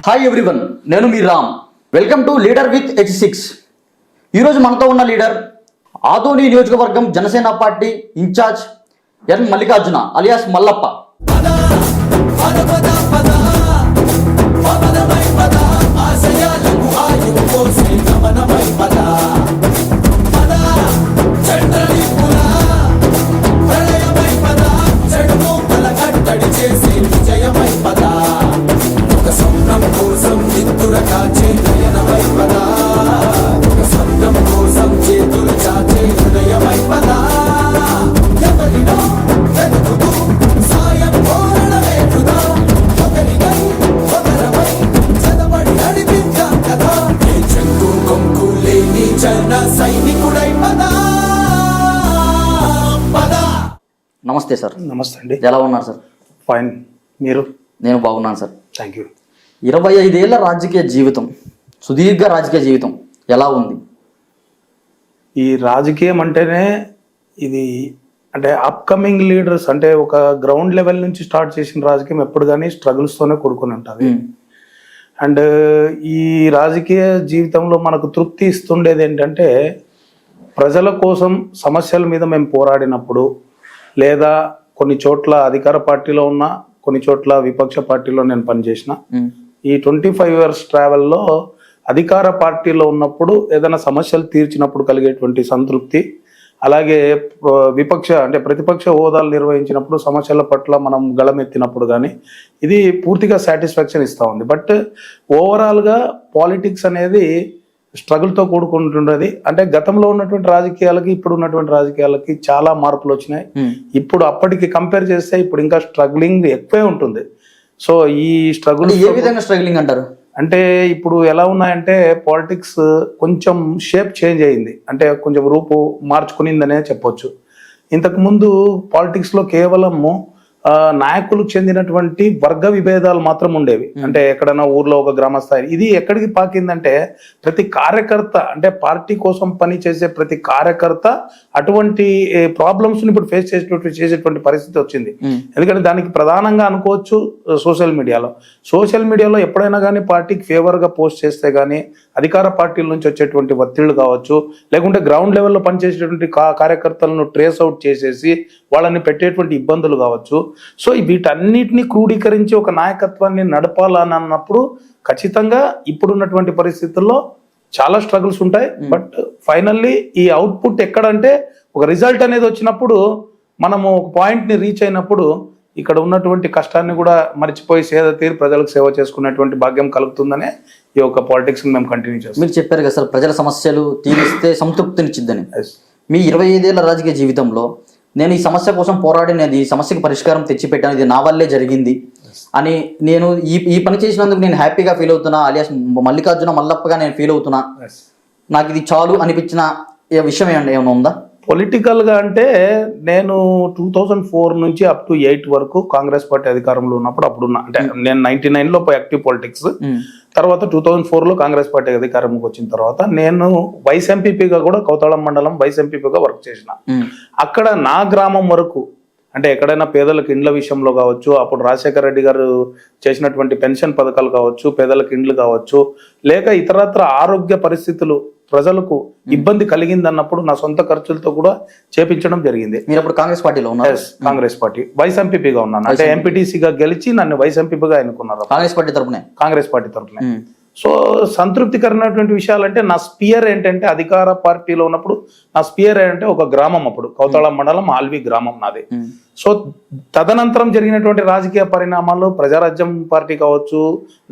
Hi everyone, నేను మీ Ram. Welcome to leader with H6. ఈరోజు మనతో ఉన్న లీడర్ ఆదోని నియోజకవర్గం Janasena party incharge N Mallikarjuna alias Mallappa. నమస్తే సార్. నమస్తే అండి. ఎలా ఉన్నారు సార్? ఫైన్. మీరు? నేను బాగున్నాను సార్. Thank you. 25 ఏళ్ల రాజకీయ జీవితం, సుదీర్ఘ రాజకీయ జీవితం ఎలా ఉంది? ఈ రాజకీయం అంటేనే ఇది అంటే అప్కమింగ్ లీడర్స్ అంటే ఒక గ్రౌండ్ లెవెల్ నుంచి స్టార్ట్ చేసిన రాజకీయం ఎప్పుడు కానీ స్ట్రగుల్స్తోనే కూడుకుని ఉంటుంది. అండ్ ఈ రాజకీయ జీవితంలో మనకు తృప్తి ఇస్తుండేది ఏంటంటే ప్రజల కోసం సమస్యల మీద మేము పోరాడినప్పుడు, లేదా కొన్ని చోట్ల అధికార పార్టీలో ఉన్నా, కొన్ని చోట్ల విపక్ష పార్టీలో నేను పనిచేసిన ఈ 25 years ట్రావెల్లో అధికార పార్టీలో ఉన్నప్పుడు ఏదైనా సమస్యలు తీర్చినప్పుడు కలిగేటువంటి సంతృప్తి, అలాగే ప్రతిపక్ష హోదాలు నిర్వహించినప్పుడు సమస్యల పట్ల మనం గళమెత్తినప్పుడు కానీ ఇది పూర్తిగా సాటిస్ఫాక్షన్ ఇస్తూ ఉంది. బట్ ఓవరాల్గా పాలిటిక్స్ అనేది స్ట్రగుల్తో కూడుకుంటున్నది. అంటే గతంలో ఉన్నటువంటి రాజకీయాలకి ఇప్పుడు ఉన్నటువంటి రాజకీయాలకి చాలా మార్పులు వచ్చినాయి. ఇప్పుడు అప్పటికి కంపేర్ చేస్తే ఇప్పుడు ఇంకా స్ట్రగ్లింగ్ ఎక్కువే ఉంటుంది. సో ఈ స్ట్రగుల్ ఏ విధంగా స్ట్రగ్లింగ్ అంటారు? అంటే ఇప్పుడు ఎలా ఉన్నాయంటే పాలిటిక్స్ కొంచెం షేప్ చేంజ్ అయింది, అంటే కొంచెం రూపు మార్చుకునిందనే చెప్పొచ్చు. ఇంతకు ముందు పాలిటిక్స్ లో కేవలము నాయకులకు చెందినటువంటి వర్గ విభేదాలు మాత్రం ఉండేవి. అంటే ఎక్కడైనా ఊర్లో ఒక గ్రామ స్థాయి, ఇది ఎక్కడికి పాకిందంటే ప్రతి కార్యకర్త, అంటే పార్టీ కోసం పని చేసే ప్రతి కార్యకర్త అటువంటి ప్రాబ్లమ్స్ ని ఇప్పుడు ఫేస్ చేసేటువంటి పరిస్థితి వచ్చింది. ఎందుకంటే దానికి ప్రధానంగా అనుకోవచ్చు సోషల్ మీడియాలో ఎప్పుడైనా కానీ పార్టీకి ఫేవర్ గా పోస్ట్ చేస్తే గానీ, అధికార పార్టీల నుంచి వచ్చేటువంటి ఒత్తిళ్లు కావచ్చు, లేకుంటే గ్రౌండ్ లెవెల్లో పనిచేసేటువంటి కార్యకర్తలను ట్రేస్ అవుట్ చేసేసి వాళ్ళని పెట్టేటువంటి ఇబ్బందులు కావచ్చు. సో వీటన్నిటిని క్రోడీకరించి ఒక నాయకత్వాన్ని నడపాలని అన్నప్పుడు ఖచ్చితంగా ఇప్పుడున్నటువంటి పరిస్థితుల్లో చాలా స్ట్రగుల్స్ ఉంటాయి. బట్ ఫైనల్లీ ఈ అవుట్పుట్ ఎక్కడంటే ఒక రిజల్ట్ అనేది వచ్చినప్పుడు, మనము ఒక పాయింట్ ని రీచ్ అయినప్పుడు ఇక్కడ ఉన్నటువంటి కష్టాన్ని కూడా మర్చిపోయి సేద తీరి ప్రజలకు సేవ చేసుకునేటువంటి భాగ్యం కలుగుతుందనే ఈ యొక్క పాలిటిక్స్ మేము కంటిన్యూ చేస్తాం. మీరు చెప్పారు కదా సార్, ప్రజల సమస్యలు తీరిస్తే సంతృప్తినిచ్చిద్దని. మీ 25 ఏళ్ల రాజకీయ జీవితంలో నేను ఈ సమస్య కోసం పోరాడినది, ఈ సమస్యకు పరిష్కారం తెచ్చిపెట్టాను, ఇది నా వల్లే జరిగింది అని నేను ఈ పని చేసినందుకు నేను హ్యాపీగా ఫీల్ అవుతున్నా, అలియాస్ మల్లికార్జున మల్లప్పగా నేను ఫీల్ అవుతున్నా, నాకు ఇది చాలు అనిపించిన విషయం ఏమైనా ఉందా? పొలిటికల్ గా అంటే నేను 2004 నుంచి అప్ టు 8 వరకు కాంగ్రెస్ పార్టీ అధికారంలో ఉన్నప్పుడు అంటే నేను 99 లో యాక్టివ్ పాలిటిక్స్, తర్వాత 2004 లో కాంగ్రెస్ పార్టీ అధికారంలోకి వచ్చిన తర్వాత నేను వైస్ ఎంపీపీగా కూడా కౌతాళం మండలం వైస్ ఎంపీపీగా వర్క్ చేసిన. అక్కడ నా గ్రామం వరకు, అంటే ఎక్కడైనా పేదలకు ఇండ్ల విషయంలో కావచ్చు, అప్పుడు రాజశేఖర రెడ్డి గారు చేసినటువంటి పెన్షన్ పథకాలు కావచ్చు, పేదలకు ఇండ్లు కావచ్చు, లేక ఇతరత్ర ఆరోగ్య పరిస్థితులు ప్రజలకు ఇబ్బంది కలిగింది అన్నప్పుడు నా సొంత ఖర్చులతో కూడా చేపించడం జరిగింది. మీరు అప్పుడు కాంగ్రెస్ పార్టీలో ఉన్నారు? కాంగ్రెస్ పార్టీ వైస్ ఎంపీపీగా ఉన్నాను. అంటే ఎంపీటీసీగా గెలిచి నన్ను వైస్ ఎంపీగా ఎన్నుకున్నారు కాంగ్రెస్ పార్టీ తరఫున. సో సంతృప్తికరమైనటువంటి విషయాలంటే నా స్పియర్ ఏంటంటే అధికార పార్టీలో ఉన్నప్పుడు నా స్పియర్ ఏంటంటే ఒక గ్రామం, అప్పుడు కౌతాళం మండలం ఆల్వి గ్రామం నాది. సో తదనంతరం జరిగినటువంటి రాజకీయ పరిణామాలు ప్రజారాజ్యం పార్టీ కావచ్చు,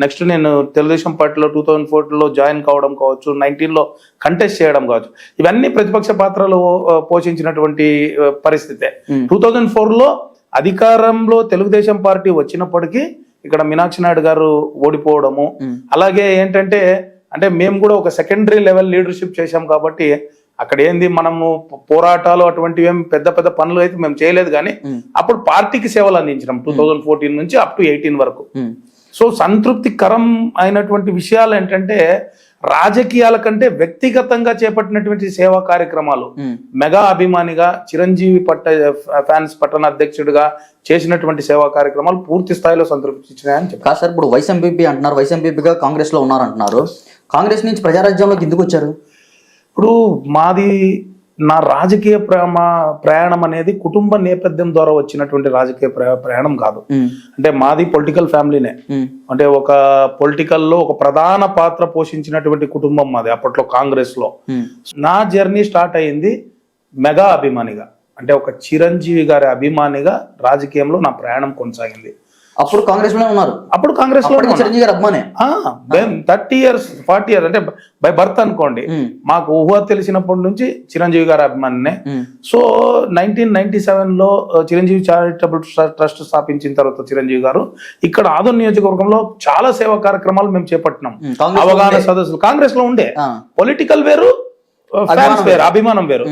నెక్స్ట్ నేను తెలుగుదేశం పార్టీలో 2004లో జాయిన్ కావడం కావచ్చు, 19లో కంటెస్ట్ చేయడం కావచ్చు, ఇవన్నీ ప్రతిపక్ష పాత్రలు పోషించినటువంటి పరిస్థితే. 2004లో అధికారంలో తెలుగుదేశం పార్టీ వచ్చినప్పటికీ ఇక్కడ మీనాక్షి నాయుడు గారు ఓడిపోవడము, అలాగే ఏంటంటే అంటే మేము కూడా ఒక సెకండరీ లెవెల్ లీడర్షిప్ చేశాం కాబట్టి అక్కడ ఏంది మనము పోరాటాలు అటువంటివి ఏం పెద్ద పెద్ద పనులు అయితే మేము చేయలేదు, కానీ అప్పుడు పార్టీకి సేవలు అందించినాం 2014 నుంచి అప్ టు 18 వరకు. సో సంతృప్తికరం అయినటువంటి విషయాలు ఏంటంటే రాజకీయాల కంటే వ్యక్తిగతంగా చేపట్టినటువంటి సేవా కార్యక్రమాలు, మెగా అభిమానిగా చిరంజీవి ఫ్యాన్స్ పట్టణ అధ్యక్షుడిగా చేసినటువంటి సేవా కార్యక్రమాలు పూర్తి స్థాయిలో సంతృప్తి ఇచ్చినాయని చెప్పారు. కాదు సార్, ఇప్పుడు వైస్ ఎంపీపీ అంటున్నారు, వైస్ ఎంపీపీగా కాంగ్రెస్ లో ఉన్నారు అంటున్నారు. కాంగ్రెస్ నుంచి ప్రజారాజ్యంలోకి ఎందుకు వచ్చారు? ఇప్పుడు నా రాజకీయ ప్రయాణం అనేది కుటుంబ నేపథ్యం ద్వారా వచ్చినటువంటి రాజకీయ ప్రయాణం కాదు. అంటే మాది పొలిటికల్ ఫ్యామిలీనే. అంటే ఒక పొలిటికల్ లో ఒక ప్రధాన పాత్ర పోషించినటువంటి కుటుంబం మాది అప్పట్లో కాంగ్రెస్ లో. నా జర్నీ స్టార్ట్ అయ్యింది మెగా అభిమానిగా, అంటే ఒక చిరంజీవి గారి అభిమానిగా రాజకీయంలో నా ప్రయాణం కొనసాగింది. అప్పుడు కాంగ్రెస్ లో ఉన్నారు? అప్పుడు కాంగ్రెస్ లో చిరంజీవి గారు అభిమానే. 30 years 40 years అంటే బై బర్త్ అనుకోండి. మాకు ఊహ తెలిసినప్పటి నుంచి చిరంజీవి గారి అభిమానినే. సో 1997 లో చిరంజీవి చారిటబుల్ ట్రస్ట్ స్థాపించిన తర్వాత చిరంజీవి గారు ఇక్కడ ఆదోని నియోజకవర్గంలో చాలా సేవా కార్యక్రమాలు మేము చేపట్టినాం. అవగాహన సదస్సులు కాంగ్రెస్ లో ఉండే. పొలిటికల్ వేరు, ఫ్యాన్స్ వేరు, అభిమానం వేరు.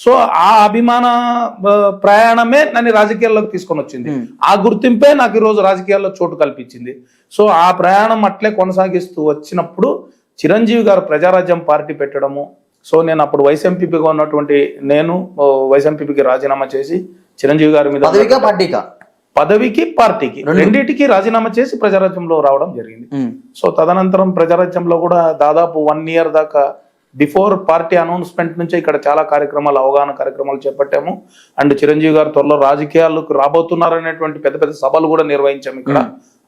సో ఆ అభిమాన ప్రయాణమే నన్ను రాజకీయాల్లోకి తీసుకొని వచ్చింది. ఆ గుర్తింపే నాకు ఈరోజు రాజకీయాల్లో చోటు కల్పించింది. సో ఆ ప్రయాణం అట్లే కొనసాగిస్తూ వచ్చినప్పుడు చిరంజీవి గారు ప్రజారాజ్యం పార్టీ పెట్టడము. సో నేను అప్పుడు వైస్ ఎంపీపీగా ఉన్నటువంటి నేను వైస్ ఎంపీపీకి రాజీనామా చేసి చిరంజీవి గారి మీద పదవికి పార్టీకి రెండింటికి రాజీనామా చేసి ప్రజారాజ్యంలో రావడం జరిగింది. సో తదనంతరం ప్రజారాజ్యంలో కూడా దాదాపు 1 year దాకా బిఫోర్ పార్టీ అనౌన్స్మెంట్ నుంచే ఇక్కడ చాలా కార్యక్రమాలు, అవగాహన కార్యక్రమాలు చేపట్టాము. అండ్ చిరంజీవి గారు త్వరలో రాజకీయాలకు రాబోతున్నారనేటువంటి పెద్ద పెద్ద సభలు కూడా నిర్వహించాము ఇక్కడ.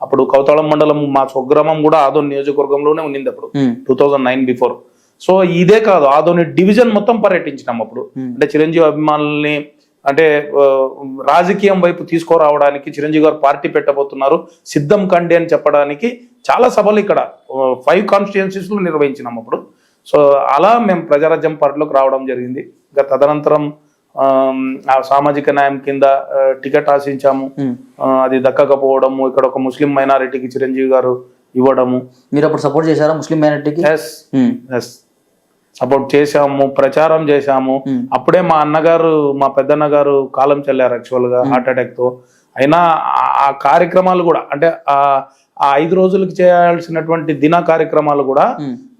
అప్పుడు కౌతాళం మండలం మా స్వగ్రామం కూడా ఆదోని నియోజకవర్గంలోనే ఉండింది అప్పుడు 2009 బిఫోర్. సో ఇదే కాదు, ఆదోని డివిజన్ మొత్తం పర్యటించినాం అప్పుడు. అంటే చిరంజీవి అభిమానుల్ని అంటే రాజకీయం వైపు తీసుకురావడానికి, చిరంజీవి గారు పార్టీ పెట్టబోతున్నారు సిద్ధం కండి అని చెప్పడానికి చాలా సభలు ఇక్కడ 5 constituencies లో నిర్వహించినాం అప్పుడు. సో అలా మేము ప్రజారాజ్యం పార్టీలోకి రావడం జరిగింది. ఇంకా తదనంతరం ఆ సామాజిక న్యాయం కింద టికెట్ ఆశించాము, అది దక్కకపోవడము, ఇక్కడ ఒక ముస్లిం మైనారిటీకి చిరంజీవి గారు ఇవ్వడము. మీరు అప్పుడు సపోర్ట్ చేశారా ముస్లిం మైనారిటీకి? ఎస్ సపోర్ట్ చేశాము, ప్రచారం చేశాము. అప్పుడే మా అన్నగారు, మా పెద్దన్న గారు కాలం చెల్లారు యాక్చువల్ గా హార్ట్ అటాక్ తో. అయినా ఆ కార్యక్రమాలు కూడా అంటే ఆ 5 రోజులకి చేయాల్సినటువంటి దిన కార్యక్రమాలు కూడా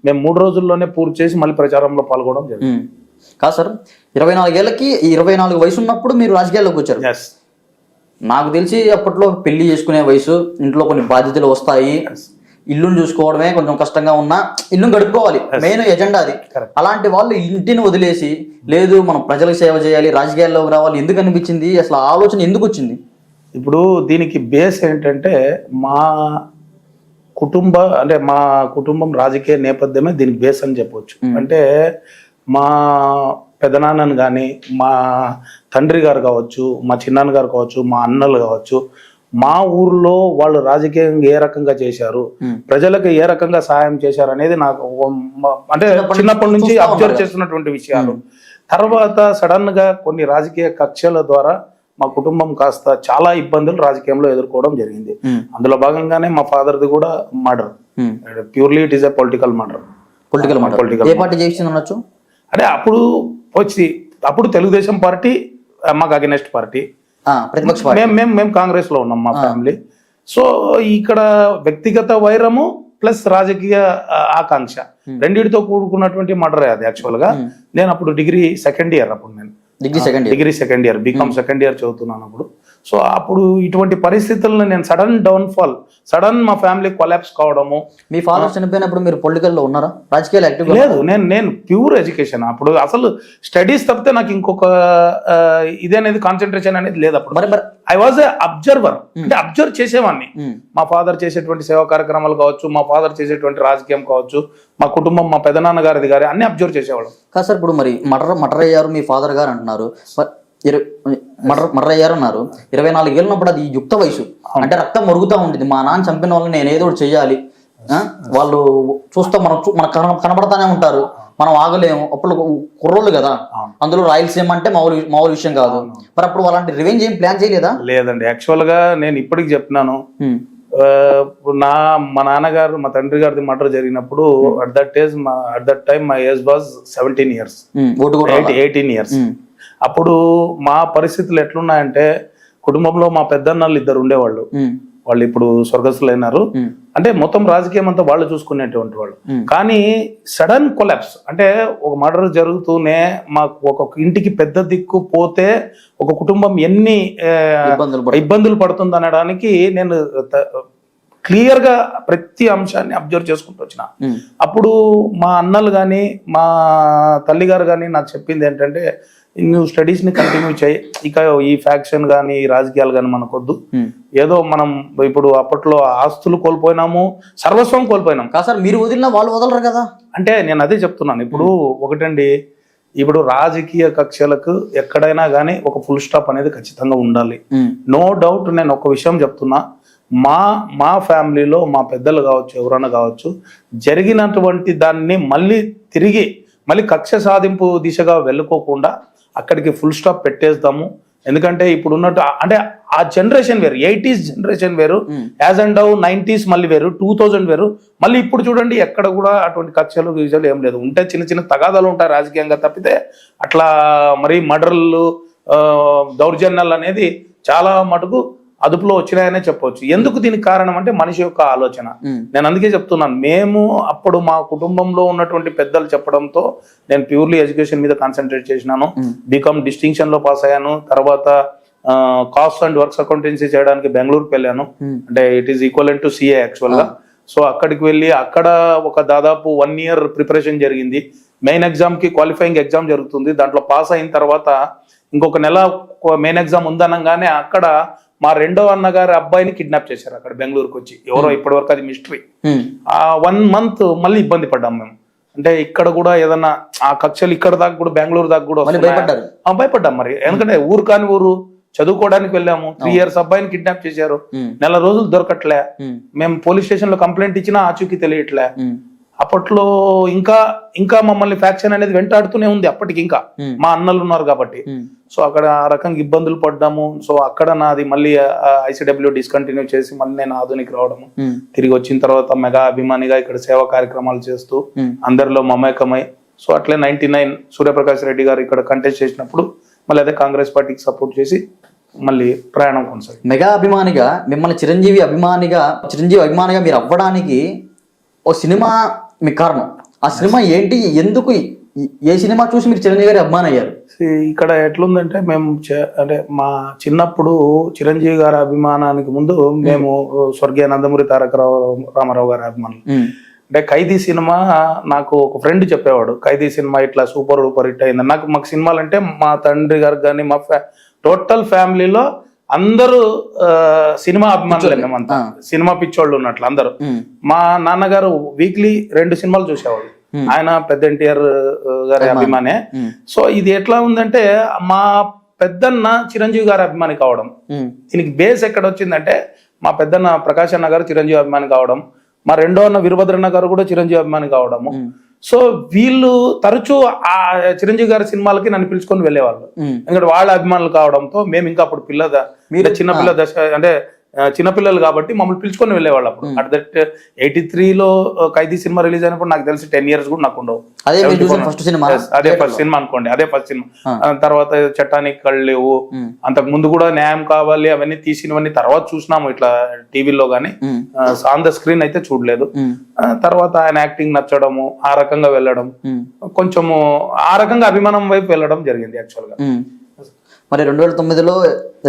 మేము 3 రోజుల్లోనే పూర్తి చేసి మళ్ళీ ప్రచారంలో పాల్గొనడం జరిగింది. కాదు సార్, 24 ఏళ్ళకి 24 వయసు ఉన్నప్పుడు మీరు రాజకీయాల్లోకి వచ్చారు. నాకు తెలిసి అప్పట్లో పెళ్లి చేసుకునే వయసు, ఇంట్లో కొన్ని బాధ్యతలు వస్తాయి, ఇల్లును చూసుకోవడమే కొంచెం కష్టంగా ఉన్నా ఇల్లును గడుపుకోవాలి, మెయిన్ ఎజెండా అది. అలాంటి వాళ్ళు ఇంటిని వదిలేసి లేదు మనం ప్రజలకు సేవ చేయాలి, రాజకీయాల్లోకి రావాలి ఎందుకు అనిపించింది? అసలు ఆలోచన ఎందుకు వచ్చింది? ఇప్పుడు దీనికి బేస్ ఏంటంటే మా కుటుంబం రాజకీయ నేపథ్యమే దీనికి బేస్ అని చెప్పవచ్చు. అంటే మా పెదనాన్నను కానీ, మా తండ్రి గారు కావచ్చు, మా చిన్నాన్న గారు కావచ్చు, మా అన్నలు కావచ్చు, మా ఊర్లో వాళ్ళు రాజకీయంగా ఏ రకంగా చేశారు, ప్రజలకు ఏ రకంగా సహాయం చేశారు అనేది నాకు అంటే చిన్నప్పటి నుంచి అబ్జర్వ్ చేస్తున్నటువంటి విషయాలు. తర్వాత సడన్ గా కొన్ని రాజకీయ కక్షల ద్వారా మా కుటుంబం కాస్త చాలా ఇబ్బందులు రాజకీయంలో ఎదుర్కోవడం జరిగింది. అందులో భాగంగానే మా ఫాదర్ది కూడా murder. Purely it is a political murder. ఏ పార్టీ చేసిందనొచ్చు? అంటే అప్పుడు తెలుగుదేశం పార్టీ మాకు అగెనెస్ట్ పార్టీ, మేము కాంగ్రెస్ లో ఉన్నాం మా ఫ్యామిలీ. సో ఇక్కడ వ్యక్తిగత వైరము ప్లస్ రాజకీయ ఆకాంక్ష రెండింటితో కూడుకున్నటువంటి మర్డర్ అది యాక్చువల్ గా. నేను అప్పుడు degree second year degree second year B Com second year చదువుతున్నాను అప్పుడు. సో అప్పుడు ఇటువంటి పరిస్థితులను నేను సడన్ మా ఫ్యామిలీ కొలాప్స్ కావడము. మీ ఫాదర్ చనిపోయినప్పుడు మీరు పొలిటికల్ లో ఉన్నారా? రాజకీయాలు యాక్టివ్ లేదు, నేను ప్యూర్ ఎడ్యుకేషన్. అప్పుడు అసలు స్టడీస్ తప్పితే నాకు ఇంకొక ఇది అనేది కాన్సన్ట్రేషన్ అనేది లేదు అప్పుడు. ఐ వాజ్ ఏ అబ్జర్వర్, అంటే అబ్జర్వ్ చేసేవాడిని. మా ఫాదర్ చేసేటువంటి సేవా కార్యక్రమాలు కావచ్చు, మా ఫాదర్ చేసేటువంటి రాజకీయం కావచ్చు, మా కుటుంబం, మా పెదనాన్న గారిది గారి అన్ని అబ్జర్వ్ చేసేవాళ్ళం. కాదు సార్, ఇప్పుడు మరి మర్డర్ అయ్యారు మీ ఫాదర్ గారు అంటున్నారు, మర్డర్ అయ్యారు అన్నారు. 24 ఏళ్ళు ఉన్నప్పుడు అది యుక్త వయసు, అంటే రక్తం మరుగుతూ ఉంటుంది. మా నాన్న చంపిన వాళ్ళని నేను ఏదో ఒకటి చెయ్యాలి, వాళ్ళు చూస్తాం, మనకు కనబడతానే ఉంటారు, మనం ఆగలేము. అప్పుడు కుర్రోళ్ళు కదా, అందులో రాయలసీమ అంటే మామూలు విషయం కాదు. మరి అప్పుడు అలాంటి రివెంజ్ ఏం ప్లాన్ చేయలేదా? లేదండి, యాక్చువల్ గా నేను ఇప్పటికి చెప్తున్నాను. మా నాన్నగారు, మా తండ్రి గారిది మర్డర్ జరిగినప్పుడు at that time my age was 17 years, 18 years. అప్పుడు మా పరిస్థితులు ఎట్లున్నాయంటే కుటుంబంలో మా పెద్దన్నలు 2 ఉండేవాళ్ళు. వాళ్ళు ఇప్పుడు స్వర్గస్థులైనారు. అంటే మొత్తం రాజకీయం అంతా వాళ్ళు చూసుకునేటువంటి వాళ్ళు. కానీ సడన్ కొలాప్స్ అంటే ఒక మర్డర్ జరుగుతూనే మాకు ఒక ఇంటికి పెద్ద దిక్కు పోతే ఒక కుటుంబం ఎన్ని ఇబ్బందులు పడుతుంది అనడానికి నేను క్లియర్ గా ప్రతి అంశాన్ని అబ్జర్వ్ చేసుకుంటూ వచ్చిన. అప్పుడు మా అన్నలు కానీ మా తల్లిగారు కానీ నాకు చెప్పింది ఏంటంటే, నువ్వు స్టడీస్ ని కంటిన్యూ చేయి, ఇక ఈ ఫ్యాక్షన్ కానీ ఈ రాజకీయాలు కానీ మనకొద్దు. ఏదో మనం ఇప్పుడు అప్పట్లో ఆస్తులు కోల్పోయినాము, సర్వస్వం కోల్పోయినాం. కాదు సార్, మీరు వదిలినా వాళ్ళు వదలరు కదా. అంటే నేను అదే చెప్తున్నాను. ఇప్పుడు ఒకటండి, ఇప్పుడు రాజకీయ కక్షలకు ఎక్కడైనా కానీ ఒక ఫుల్ స్టాప్ అనేది ఖచ్చితంగా ఉండాలి. No doubt. నేను ఒక విషయం చెప్తున్నా, మా ఫ్యామిలీలో మా పెద్దలు కావచ్చు, ఎవరైనా కావచ్చు, జరిగినటువంటి దాన్ని మళ్ళీ కక్ష సాధింపు దిశగా వెళ్ళుకోకుండా అక్కడికి ఫుల్ స్టాప్ పెట్టేద్దాము. ఎందుకంటే ఇప్పుడు ఉన్నట్టు అంటే ఆ జనరేషన్ వేరు, 80s జనరేషన్ వేరు, యాజ్ అండ్ డౌ 90s మళ్ళీ వేరు, 2000 వేరు. మళ్ళీ ఇప్పుడు చూడండి, ఎక్కడ కూడా అటువంటి కక్షలు గీజలు ఏం లేదు. ఉంటే చిన్న చిన్న తగాదాలు ఉంటాయి రాజకీయంగా తప్పితే, అట్లా మరి మర్డర్లు, దౌర్జన్యాలు అనేది చాలా మటుకు అదుపులో వచ్చినాయనే చెప్పవచ్చు. ఎందుకు దీనికి కారణం అంటే మనిషి యొక్క ఆలోచన. నేను అందుకే చెప్తున్నాను, మేము అప్పుడు మా కుటుంబంలో ఉన్నటువంటి పెద్దలు చెప్పడంతో నేను ప్యూర్లీ ఎడ్యుకేషన్ మీద కాన్సన్ట్రేట్ చేసినాను. బీకామ్ డిస్టింక్షన్ లో పాస్ అయ్యాను. తర్వాత కాస్ట్ అండ్ వర్క్స్ అకౌంటెన్సీ చేయడానికి బెంగళూరుకి వెళ్ళాను. అంటే it is equivalent to CA actual గా. సో అక్కడికి వెళ్ళి అక్కడ ఒక దాదాపు 1 year ప్రిపరేషన్ జరిగింది. మెయిన్ ఎగ్జామ్ కి క్వాలిఫైయింగ్ ఎగ్జామ్ జరుగుతుంది. దాంట్లో పాస్ అయిన తర్వాత ఇంకొక నెల మెయిన్ ఎగ్జామ్ ఉందనగానే అక్కడ మా రెండో అన్నగారి అబ్బాయిని కిడ్నాప్ చేశారు అక్కడ బెంగళూరుకి వచ్చి. ఎవరో ఇప్పటి వరకు అది మిస్టరీ. 1 month మళ్ళీ ఇబ్బంది పడ్డాం మేము. అంటే ఇక్కడ కూడా ఏదన్నా ఆ కక్షలు ఇక్కడ దాకా కూడా, బెంగళూరు దాకా కూడా భయపడ్డాం మరి. ఎందుకంటే ఊరు కాని ఊరు, చదువుకోవడానికి వెళ్ళాము. 3 years అబ్బాయిని కిడ్నాప్ చేశారు. నెల రోజులు దొరకట్లే. మేము పోలీస్ స్టేషన్ లో కంప్లైంట్ ఇచ్చినా ఆచూకీ తెలియట్లే. అప్పట్లో ఇంకా మమ్మల్ని ఫ్యాక్షన్ అనేది వెంటాడుతూనే ఉంది అప్పటికి. ఇంకా మా అన్నలు ఉన్నారు కాబట్టి. సో అక్కడ ఆ రకంగా ఇబ్బందులు పడ్డాము. సో అక్కడ నాది మళ్ళీ ICW డిస్కంటిన్యూ చేసి మళ్ళీ నేను ఆధునిక రావడము. తిరిగి వచ్చిన తర్వాత మెగా అభిమానిగా ఇక్కడ సేవా కార్యక్రమాలు చేస్తూ అందరిలో మమేకమై, సో అట్లే 99 సూర్యప్రకాష్ రెడ్డి గారు ఇక్కడ కంటెస్ట్ చేసినప్పుడు మళ్ళీ అదే కాంగ్రెస్ పార్టీకి సపోర్ట్ చేసి మళ్ళీ ప్రయాణం కొనసాగింది. మెగా అభిమానిగా మిమ్మల్ని చిరంజీవి అభిమానిగా మీరు అవ్వడానికి ఓ సినిమా మీకు కారణం. ఆ సినిమా ఏంటి, ఎందుకు, ఏ సినిమా చూసి మీరు చిరంజీవి గారి అభిమాని అయ్యారు? ఇక్కడ ఎట్లుందంటే, మేము అంటే మా చిన్నప్పుడు చిరంజీవి గారి అభిమానానికి ముందు మేము స్వర్గీయ నందమూరి తారక రామారావు గారి అభిమానులు. అంటే ఖైదీ సినిమా నాకు ఒక ఫ్రెండ్ చెప్పేవాడు, ఖైదీ సినిమా ఇట్లా సూపర్ డూపర్ హిట్ అయింది. మాకు సినిమాలు అంటే మా తండ్రి గారికి కానీ మా టోటల్ ఫ్యామిలీలో అందరూ సినిమా అభిమానులు. మేమంతా సినిమా పిచ్చోళ్ళు ఉన్నట్లు అందరూ. మా నాన్నగారు వీక్లీ 2 సినిమాలు చూసేవాళ్ళు. ఆయన పెద్ద ఎన్టీఆర్ గారి అభిమానే. సో ఇది ఎట్లా ఉందంటే, మా పెద్దన్న చిరంజీవి గారి అభిమాని కావడం. దీనికి బేస్ ఎక్కడ వచ్చిందంటే, మా పెద్దన్న ప్రకాష్ అన్న గారు చిరంజీవి అభిమాని కావడం, మా రెండో అన్న వీరభద్రన్న గారు కూడా చిరంజీవి అభిమాని కావడము. సో వీళ్ళు తరచూ ఆ చిరంజీవి గారి సినిమాలకి నన్ను పిలుచుకొని వెళ్ళేవాళ్ళు. ఎందుకంటే వాళ్ళ అభిమానులు కావడంతో మేము ఇంకా అప్పుడు చిన్నపిల్ల దశ, అంటే చిన్నపిల్లలు కాబట్టి మమ్మల్ని పిలుచుకొని వెళ్ళేవాళ్ళు. అప్పుడు అట్ దట్ 83లో ఖైదీ సినిమా రిలీజ్ అయినప్పుడు నాకు తెలిసి 10 years కూడా నాకు ఉండవు. అదే ఫస్ట్ సినిమా అనుకోండి, అదే ఫస్ట్ సినిమా. తర్వాత చట్టానికి కళ్ళేవు, అంతకు ముందు కూడా న్యాయం కావాలి అవన్నీ తీసినవన్నీ తర్వాత చూసినాము ఇట్లా టీవీలో గానీ, ఆన్ ద స్క్రీన్ అయితే చూడలేదు. తర్వాత ఆయన యాక్టింగ్ నచ్చడము, ఆ రకంగా వెళ్ళడం, కొంచెము ఆ రకంగా అభిమానం వైపు వెళ్ళడం జరిగింది యాక్చువల్ గా. మరి 2009లో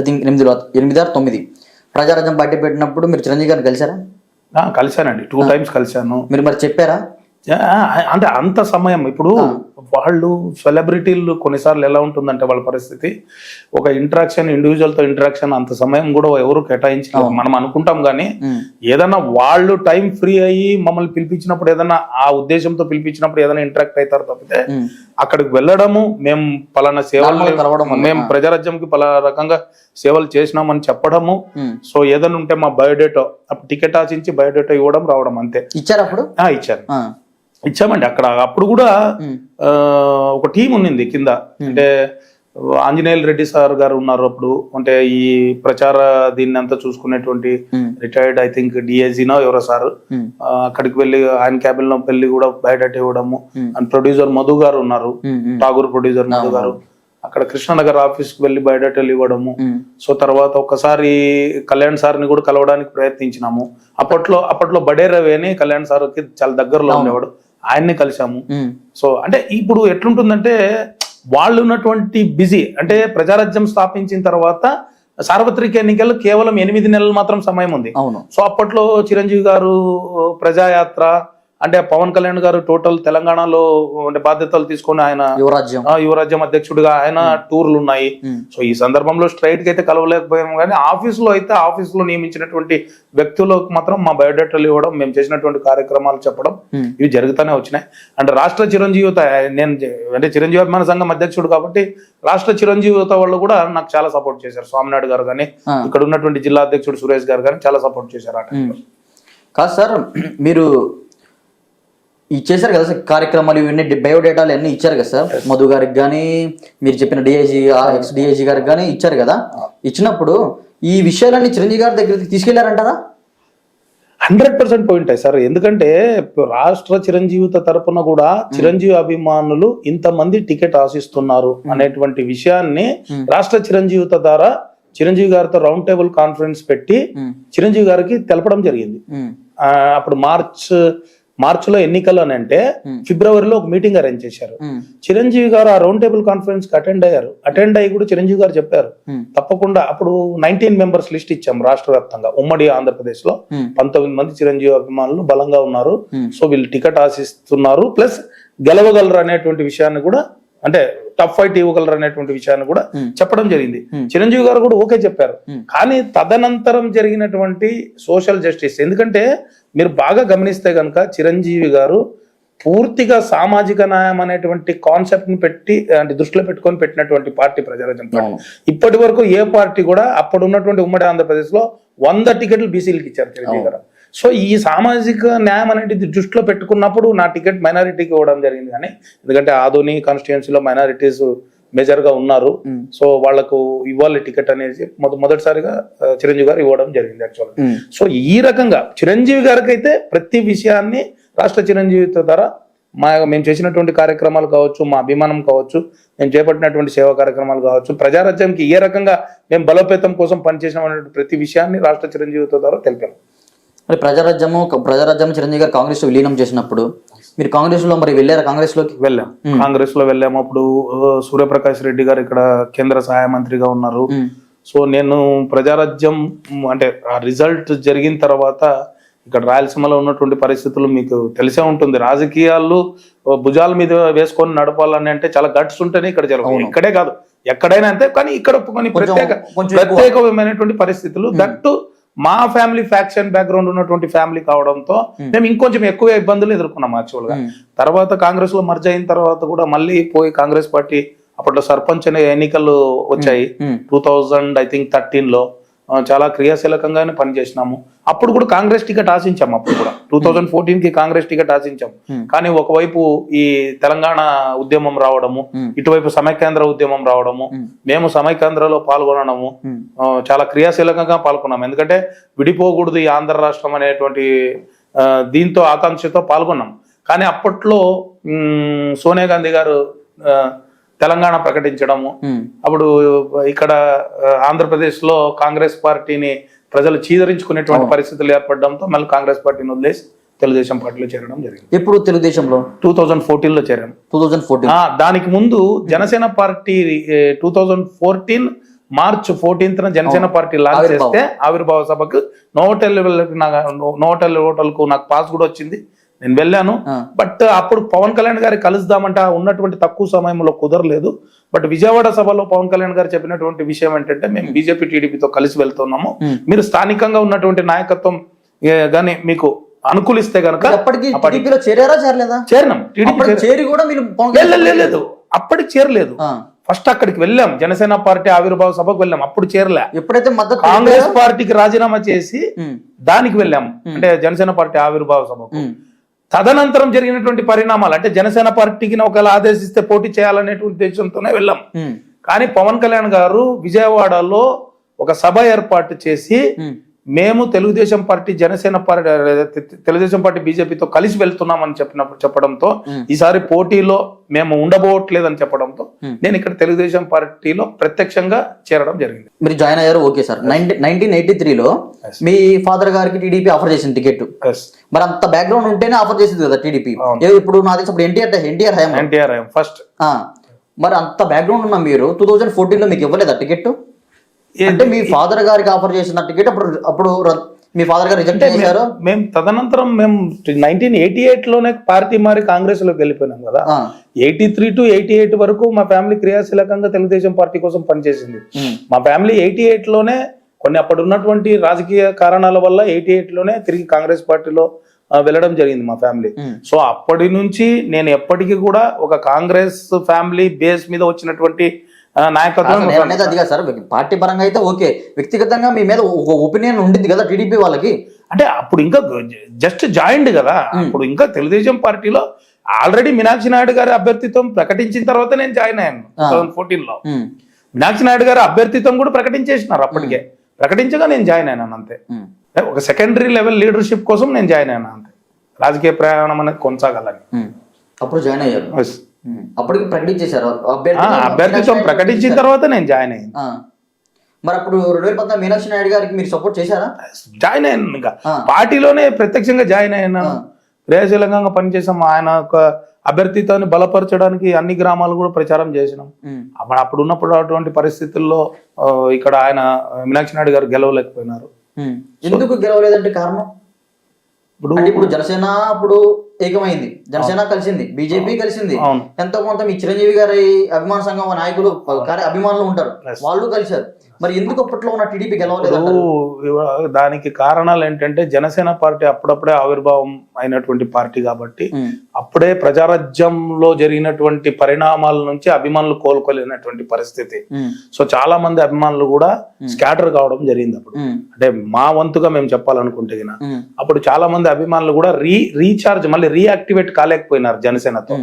8-9 ప్రజారాజ్యం పార్టీ పెట్టినప్పుడు మీరు చిరంజీవి గారిని కలిసారా? కలిశానండి, 2 times కలిశాను. మీరు మరి చెప్పారా? అంటే అంత సమయం ఇప్పుడు వాళ్ళు సెలబ్రిటీలు కొన్నిసార్లు ఎలా ఉంటుందంటే వాళ్ళ పరిస్థితి, ఒక ఇంటరాక్షన్, ఇండివిజువల్ తో ఇంటరాక్షన్ అంత సమయం కూడా ఎవరు కేటాయించలేదు. మనం అనుకుంటాం కానీ ఏదైనా వాళ్ళు టైం ఫ్రీ అయ్యి మమ్మల్ని పిలిపించినప్పుడు, ఏదైనా ఆ ఉద్దేశంతో పిలిపించినప్పుడు ఏదైనా ఇంటరాక్ట్ అవుతారు తప్పితే అక్కడికి వెళ్ళడము, మేము పలానా సేవలు, మేము ప్రజారాజ్యంకి పలానా రకంగా సేవలు చేసినామని చెప్పడము. సో ఏదైనా ఉంటే మా బయోడేటా, టికెట్ ఆశించి బయోడేటా ఇవ్వడం, రావడం, అంతే. ఇచ్చారు అప్పుడు? ఇచ్చామండి. అక్కడ అప్పుడు కూడా ఒక టీం ఉన్నింది కింద. అంటే ఆంజనేయులు రెడ్డి సార్ గారు ఉన్నారు అప్పుడు. అంటే ఈ ప్రచార దీన్ని అంతా చూసుకునేటువంటి రిటైర్డ్, ఐ థింక్ డిఐజీనో ఎవరో సార్. అక్కడికి వెళ్ళి ఆయన క్యాబిన్ లో వెళ్ళి కూడా బయోడేటా ఇవ్వడము. అండ్ ప్రొడ్యూసర్ మధు గారు ఉన్నారు, ఠాగూర్ ప్రొడ్యూసర్ మధు గారు. అక్కడ కృష్ణనగర్ ఆఫీస్కి వెళ్ళి బయోడేటాలు ఇవ్వడము. సో తర్వాత ఒకసారి కళ్యాణ్ సార్ని కూడా కలవడానికి ప్రయత్నించినాము. అప్పట్లో బడే రవి అని కళ్యాణ్ సార్కి చాలా దగ్గరలో ఉండేవాడు, ఆయన్ని కలిసాము. సో అంటే ఇప్పుడు ఎట్లుంటుందంటే వాళ్ళు ఉన్నటువంటి బిజీ, అంటే ప్రజారాజ్యం స్థాపించిన తర్వాత సార్వత్రిక ఎన్నికలు కేవలం 8 నెలలు మాత్రం సమయం ఉంది. సో అప్పట్లో చిరంజీవి గారు ప్రజాయాత్ర అంటే పవన్ కళ్యాణ్ గారు టోటల్ తెలంగాణలో అంటే బాధ్యతలు తీసుకొని ఆయన యువరాజ్యం అధ్యక్షుడిగా ఆయన టూర్లు ఉన్నాయి. సో ఈ సందర్భంలో స్ట్రైట్ గా అయితే కలవలేకపోయాము, కానీ ఆఫీసులో నియమించినటువంటి వ్యక్తులకు మాత్రం మా బయోడేటాలు ఇవ్వడం, మేము చేసినటువంటి కార్యక్రమాలు చెప్పడం ఇవి జరుగుతూనే వచ్చినాయి. అంటే రాష్ట్ర చిరంజీవిత నేను అంటే చిరంజీవి అభిమాన సంఘం అధ్యక్షుడు కాబట్టి రాష్ట్ర చిరంజీవిత వాళ్ళు కూడా నాకు చాలా సపోర్ట్ చేశారు. స్వామినాయుడు గారు కానీ ఇక్కడ ఉన్నటువంటి జిల్లా అధ్యక్షుడు సురేష్ గారు కానీ చాలా సపోర్ట్ చేశారు. కాదు సార్, మీరు ఇచ్చేసారు కదా సార్ కార్యక్రమాలు, ఇవన్నీ బయోడేటాలు అన్నీ ఇచ్చారు కదా సార్, మధు గారికి కానీ మీరు చెప్పిన డిఐజీ ఎక్స్ డిఐజీ గారికి కానీ ఇచ్చారు కదా. ఇచ్చినప్పుడు ఈ విషయాలన్నీ చిరంజీవి గారి దగ్గరికి తీసుకెళ్లారంటారా? 100% పోయింటాయి సార్. ఎందుకంటే రాష్ట్ర చిరంజీవిత తరపున కూడా చిరంజీవి అభిమానులు ఇంతమంది టికెట్ ఆశిస్తున్నారు అనేటువంటి విషయాన్ని రాష్ట్ర చిరంజీవిత ద్వారా చిరంజీవి గారితో రౌండ్ టేబుల్ కాన్ఫరెన్స్ పెట్టి చిరంజీవి గారికి తెలపడం జరిగింది. అప్పుడు మార్చిలో ఎన్నికలు అని అంటే ఫిబ్రవరిలో ఒక మీటింగ్ అరేంజ్ చేశారు. చిరంజీవి గారు ఆ రౌండ్ టేబుల్ కాన్ఫరెన్స్ కి అటెండ్ అయ్యి కూడా చిరంజీవి గారు చెప్పారు తప్పకుండా. అప్పుడు 19 మెంబర్స్ లిస్ట్ ఇచ్చాం రాష్ట్ర వ్యాప్తంగా. ఉమ్మడి ఆంధ్రప్రదేశ్ లో 19 మంది చిరంజీవి అభిమానులు బలంగా ఉన్నారు. సో వీళ్ళు టికెట్ ఆశిస్తున్నారు, ప్లస్ గెలవగలరు అనేటువంటి విషయాన్ని కూడా, అంటే టఫ్ ఫైట్ ఇవ్వగలరు అనేటువంటి విషయాన్ని కూడా చెప్పడం జరిగింది. చిరంజీవి గారు కూడా ఓకే చెప్పారు. కానీ తదనంతరం జరిగినటువంటి సోషల్ జస్టిస్, ఎందుకంటే మీరు బాగా గమనిస్తే కనుక చిరంజీవి గారు పూర్తిగా సామాజిక న్యాయం అనేటువంటి కాన్సెప్ట్ ని పెట్టి అంటే దృష్టిలో పెట్టుకొని పెట్టినటువంటి పార్టీ ప్రజారాజ్యం పార్టీ. ఇప్పటి వరకు ఏ పార్టీ కూడా అప్పుడు ఉన్నటువంటి ఉమ్మడి ఆంధ్రప్రదేశ్ లో 100 టికెట్లు బీసీలకు ఇచ్చారు చిరంజీవి గారు. సో ఈ సామాజిక న్యాయం అనేది దృష్టిలో పెట్టుకున్నప్పుడు నా టికెట్ మైనారిటీకి ఇవ్వడం జరిగింది. కానీ ఎందుకంటే ఆదోని కాన్స్టిట్యుయెన్సీలో మైనారిటీస్ మేజర్ గా ఉన్నారు. సో వాళ్లకు ఇవ్వాలి టికెట్ అనేది మొదటిసారిగా చిరంజీవి గారు ఇవ్వడం జరిగింది యాక్చువల్గా. సో ఈ రకంగా చిరంజీవి గారికి అయితే ప్రతి విషయాన్ని రాష్ట్ర చిరంజీవి ద్వారా మేము చేసినటువంటి కార్యక్రమాలు కావచ్చు, మా అభిమానం కావచ్చు, మేము చేపట్టినటువంటి సేవా కార్యక్రమాలు కావచ్చు, ప్రజారాజ్యంకి ఏ రకంగా మేము బలోపేతం కోసం పనిచేసిన ప్రతి విషయాన్ని రాష్ట్ర చిరంజీవి ద్వారా తెలిపాము. మరి ప్రజారాజ్యం చిరంజీవి గారు కాంగ్రెస్ లో విలీనం చేసినప్పుడు మీరు కాంగ్రెస్ లో మరి వెళ్ళారా? కాంగ్రెస్ లో వెళ్ళాము. అప్పుడు సూర్యప్రకాష్ రెడ్డి గారు ఇక్కడ కేంద్ర సహాయ మంత్రిగా ఉన్నారు. సో నేను ప్రజారాజ్యం అంటే ఆ రిజల్ట్ జరిగిన తర్వాత ఇక్కడ రాయలసీమలో ఉన్నటువంటి పరిస్థితులు మీకు తెలిసే ఉంటుంది. రాజకీయాలు భుజాల మీద వేసుకొని నడపాలని అంటే చాలా గట్స్ ఉంటేనే ఇక్కడ జరుగుతుంది. ఇక్కడే కాదు ఎక్కడైనా అంతే, కానీ ఇక్కడ కొన్ని ప్రత్యేకమైనటువంటి పరిస్థితులు, దట్టు మా ఫ్యామిలీ ఫ్యాక్షన్ బ్యాక్గ్రౌండ్ ఉన్నటువంటి ఫ్యామిలీ కావడంతో మేము ఇంకొంచెం ఎక్కువ ఇబ్బందులు ఎదుర్కొన్నాం యాక్చువల్ గా. తర్వాత కాంగ్రెస్ లో మర్జ్ అయిన తర్వాత కూడా మళ్ళీ పోయి కాంగ్రెస్ పార్టీ అప్పట్లో సర్పంచ్ అనే ఎన్నికలు వచ్చాయి 2013 లో. చాలా క్రియాశీలకంగానే పనిచేసినాము. అప్పుడు కూడా కాంగ్రెస్ టికెట్ ఆశించాము. అప్పుడు కూడా 2014 కి కాంగ్రెస్ టికెట్ ఆశించాము. కానీ ఒకవైపు ఈ తెలంగాణ ఉద్యమం రావడము, ఇటువైపు సమైక్యాంధ్ర ఉద్యమం రావడము, మేము సమైక్యాంధ్రలో పాల్గొనడము, చాలా క్రియాశీలకంగా పాల్గొన్నాము. ఎందుకంటే విడిపోకూడదు ఈ ఆంధ్ర రాష్ట్రం అనేటువంటి దీంతో ఆకాంక్షతో పాల్గొన్నాం. కానీ అప్పట్లో సోనియా గాంధీ గారు తెలంగాణ ప్రకటించడము, అప్పుడు ఇక్కడ ఆంధ్రప్రదేశ్ లో కాంగ్రెస్ పార్టీని ప్రజలు చీదరించుకునేటువంటి పరిస్థితులు ఏర్పడడంతో మళ్ళీ కాంగ్రెస్ పార్టీని వదిలేసి తెలుగుదేశం పార్టీలో చేరడం జరిగింది. ఎప్పుడు తెలుగుదేశంలో 2014 లో చేరాను. 2014 దానికి ముందు జనసేన పార్టీ 2014 మార్చ్ 14న జనసేన పార్టీ లాంచ్ చేస్తే ఆవిర్భావ సభకు నోటల్ హోటల్కు నాకు పాస్ కూడా వచ్చింది. నేను వెళ్ళాను. బట్ అప్పుడు పవన్ కళ్యాణ్ గారి కలుద్దామంటే ఉన్నటువంటి తక్కువ సమయంలో కుదరలేదు. బట్ విజయవాడ సభలో పవన్ కళ్యాణ్ గారు చెప్పినటువంటి విషయం ఏంటంటే, మేము బీజేపీ టీడీపీతో కలిసి వెళ్తున్నాము, మీరు స్థానికంగా ఉన్నటువంటి నాయకత్వం గానీ మీకు అనుకూలిస్తే గనక. చేరినాం. లేదు, అప్పటికి చేరలేదు. ఫస్ట్ అక్కడికి వెళ్ళాం, జనసేన పార్టీ ఆవిర్భావ సభకు వెళ్ళాం. అప్పుడు చేరలే. ఎప్పుడైతే కాంగ్రెస్ పార్టీకి రాజీనామా చేసి దానికి వెళ్ళాం, అంటే జనసేన పార్టీ ఆవిర్భావ సభకు. తదనంతరం జరిగినటువంటి పరిణామాలు అంటే జనసేన పార్టీకి ఒకవేళ ఆదేశిస్తే పోటీ చేయాలనేటువంటి ఉద్దేశంతోనే వెళ్ళాం. కానీ పవన్ కళ్యాణ్ గారు విజయవాడలో ఒక సభ ఏర్పాటు చేసి మేము Telugu Desam party Janasena party Telugu Desam party బీజేపీతో కలిసి వెళ్తున్నామని చెప్పడంతో ఈసారి పోటీలో మేము ఉండబోవట్లేదని చెప్పడంతో నేను ఇక్కడ తెలుగుదేశం పార్టీలో ప్రత్యక్షంగా చేరడం జరిగింది. మీరు జాయిన్ అయ్యారు, ఓకే సార్. 1983లో మీ ఫాదర్ గారికి టీడీపీ ఆఫర్ చేసింది టికెట్. మరి అంత బ్యాక్గ్రౌండ్ ఉంటేనే ఆఫర్ చేసింది కదా టీడీపీ. ఇప్పుడు నా తెలిసి ఇప్పుడు ఎన్టీఆర్ హయాం ఫస్ట్. మరి అంత బ్యాక్గ్రౌండ్ ఉన్న మీరు 2014లో మీకు ఇవ్వలేదా టికెట్? అంటే మీ ఫాదర్ గారికి ఆఫర్ చేసిన టికెట్ అప్పుడు మీ ఫాదర్ గారు రిజెక్ట్ చేశారు. మేము తదనంతరం మేము 1988లోనే పార్టీ మారి కాంగ్రెస్ లోకి వెళ్ళిపోయినాం కదా. 83 to 88 వరకు మా ఫ్యామిలీ క్రియాశీలకంగా తెలుగుదేశం పార్టీ కోసం పనిచేసింది. మా ఫ్యామిలీ 88లోనే కొన్ని అప్పుడు ఉన్నటువంటి రాజకీయ కారణాల వల్ల 88లోనే తిరిగి కాంగ్రెస్ పార్టీలో వెళ్ళడం జరిగింది మా ఫ్యామిలీ. సో అప్పటి నుంచి నేను ఎప్పటికీ కూడా ఒక కాంగ్రెస్ ఫ్యామిలీ బేస్ మీద వచ్చినటువంటి నాయకత్వం అదిగా సార్. పార్టీ పరంగా అయితే ఓకే, వ్యక్తిగతంగా మీ మీద ఒక ఒపీనియన్ ఉండింది కదా టీడీపీ వాళ్ళకి. అంటే అప్పుడు ఇంకా జస్ట్ జాయిన్డ్ కదా, అప్పుడు ఇంకా తెలుగుదేశం పార్టీలో ఆల్రెడీ మీనాక్షి నాయుడు గారి అభ్యర్థిత్వం ప్రకటించిన తర్వాత నేను జాయిన్ అయ్యాను 2014లో. మీనాక్షి నాయుడు గారి అభ్యర్థిత్వం కూడా ప్రకటించేసినారు అప్పటికే. ప్రకటించగా నేను జాయిన్ అయినాను అంతే. ఒక సెకండరీ లెవెల్ లీడర్షిప్ కోసం నేను జాయిన్ అయినా అంతే. రాజకీయ ప్రయాణం అనేది కొనసాగాలని అప్పుడు జాయిన్ అయ్యారు. అప్పటికి ప్రకటించేశారు అభ్యర్థిత్వం ప్రకటించిన తర్వాత నేను జాయిన్ అయ్యాను. మరి అప్పుడు 2014 మీనాక్షి నాయుడు గారికి మీరు సపోర్ట్ చేశారా? జాయిన్ అయ్యాను, ఇంకా పార్టీలోనే ప్రత్యక్షంగా జాయిన్ అయ్యాను. క్రియాశీలంగా పనిచేసాం. ఆయన ఒక అభ్యర్థిత్వాన్ని బలపరచడానికి అన్ని గ్రామాలు కూడా ప్రచారం చేసినాం. అప్పుడు ఉన్నప్పుడు అటువంటి పరిస్థితుల్లో ఇక్కడ ఆయన మీనాక్షి నాయుడు గారు గెలవలేకపోయినారు. ఎందుకు గెలవలేదంటే కారణం? ఇప్పుడు జనసేన అప్పుడు ఏకమైంది, జనసేన కలిసింది, బీజేపీ కలిసింది, ఎంతో కొంత మీ చిరంజీవి గారి అభిమాన సంఘం నాయకులు అభిమానులు ఉంటారు, వాళ్ళు కలిశారు. మరి ఎందుకు అప్పట్లో ఉన్న టీడీపీ గెలవలేదు? దానికి కారణాలు ఏంటంటే జనసేన పార్టీ అప్పుడప్పుడే ఆవిర్భావం అయినటువంటి పార్టీ కాబట్టి అప్పుడే ప్రజారాజ్యంలో జరిగినటువంటి పరిణామాల నుంచి అభిమానులు కోలుకోలేనటువంటి పరిస్థితి. సో చాలా మంది అభిమానులు కూడా స్కాటర్ కావడం జరిగింది అప్పుడు. అంటే మా వంతుగా మేము చెప్పాలనుకుంటే అప్పుడు చాలా మంది అభిమానులు కూడా రీఛార్జ్ మళ్ళీ రీయాక్టివేట్ కాలేకపోయినారు జనసేనతో.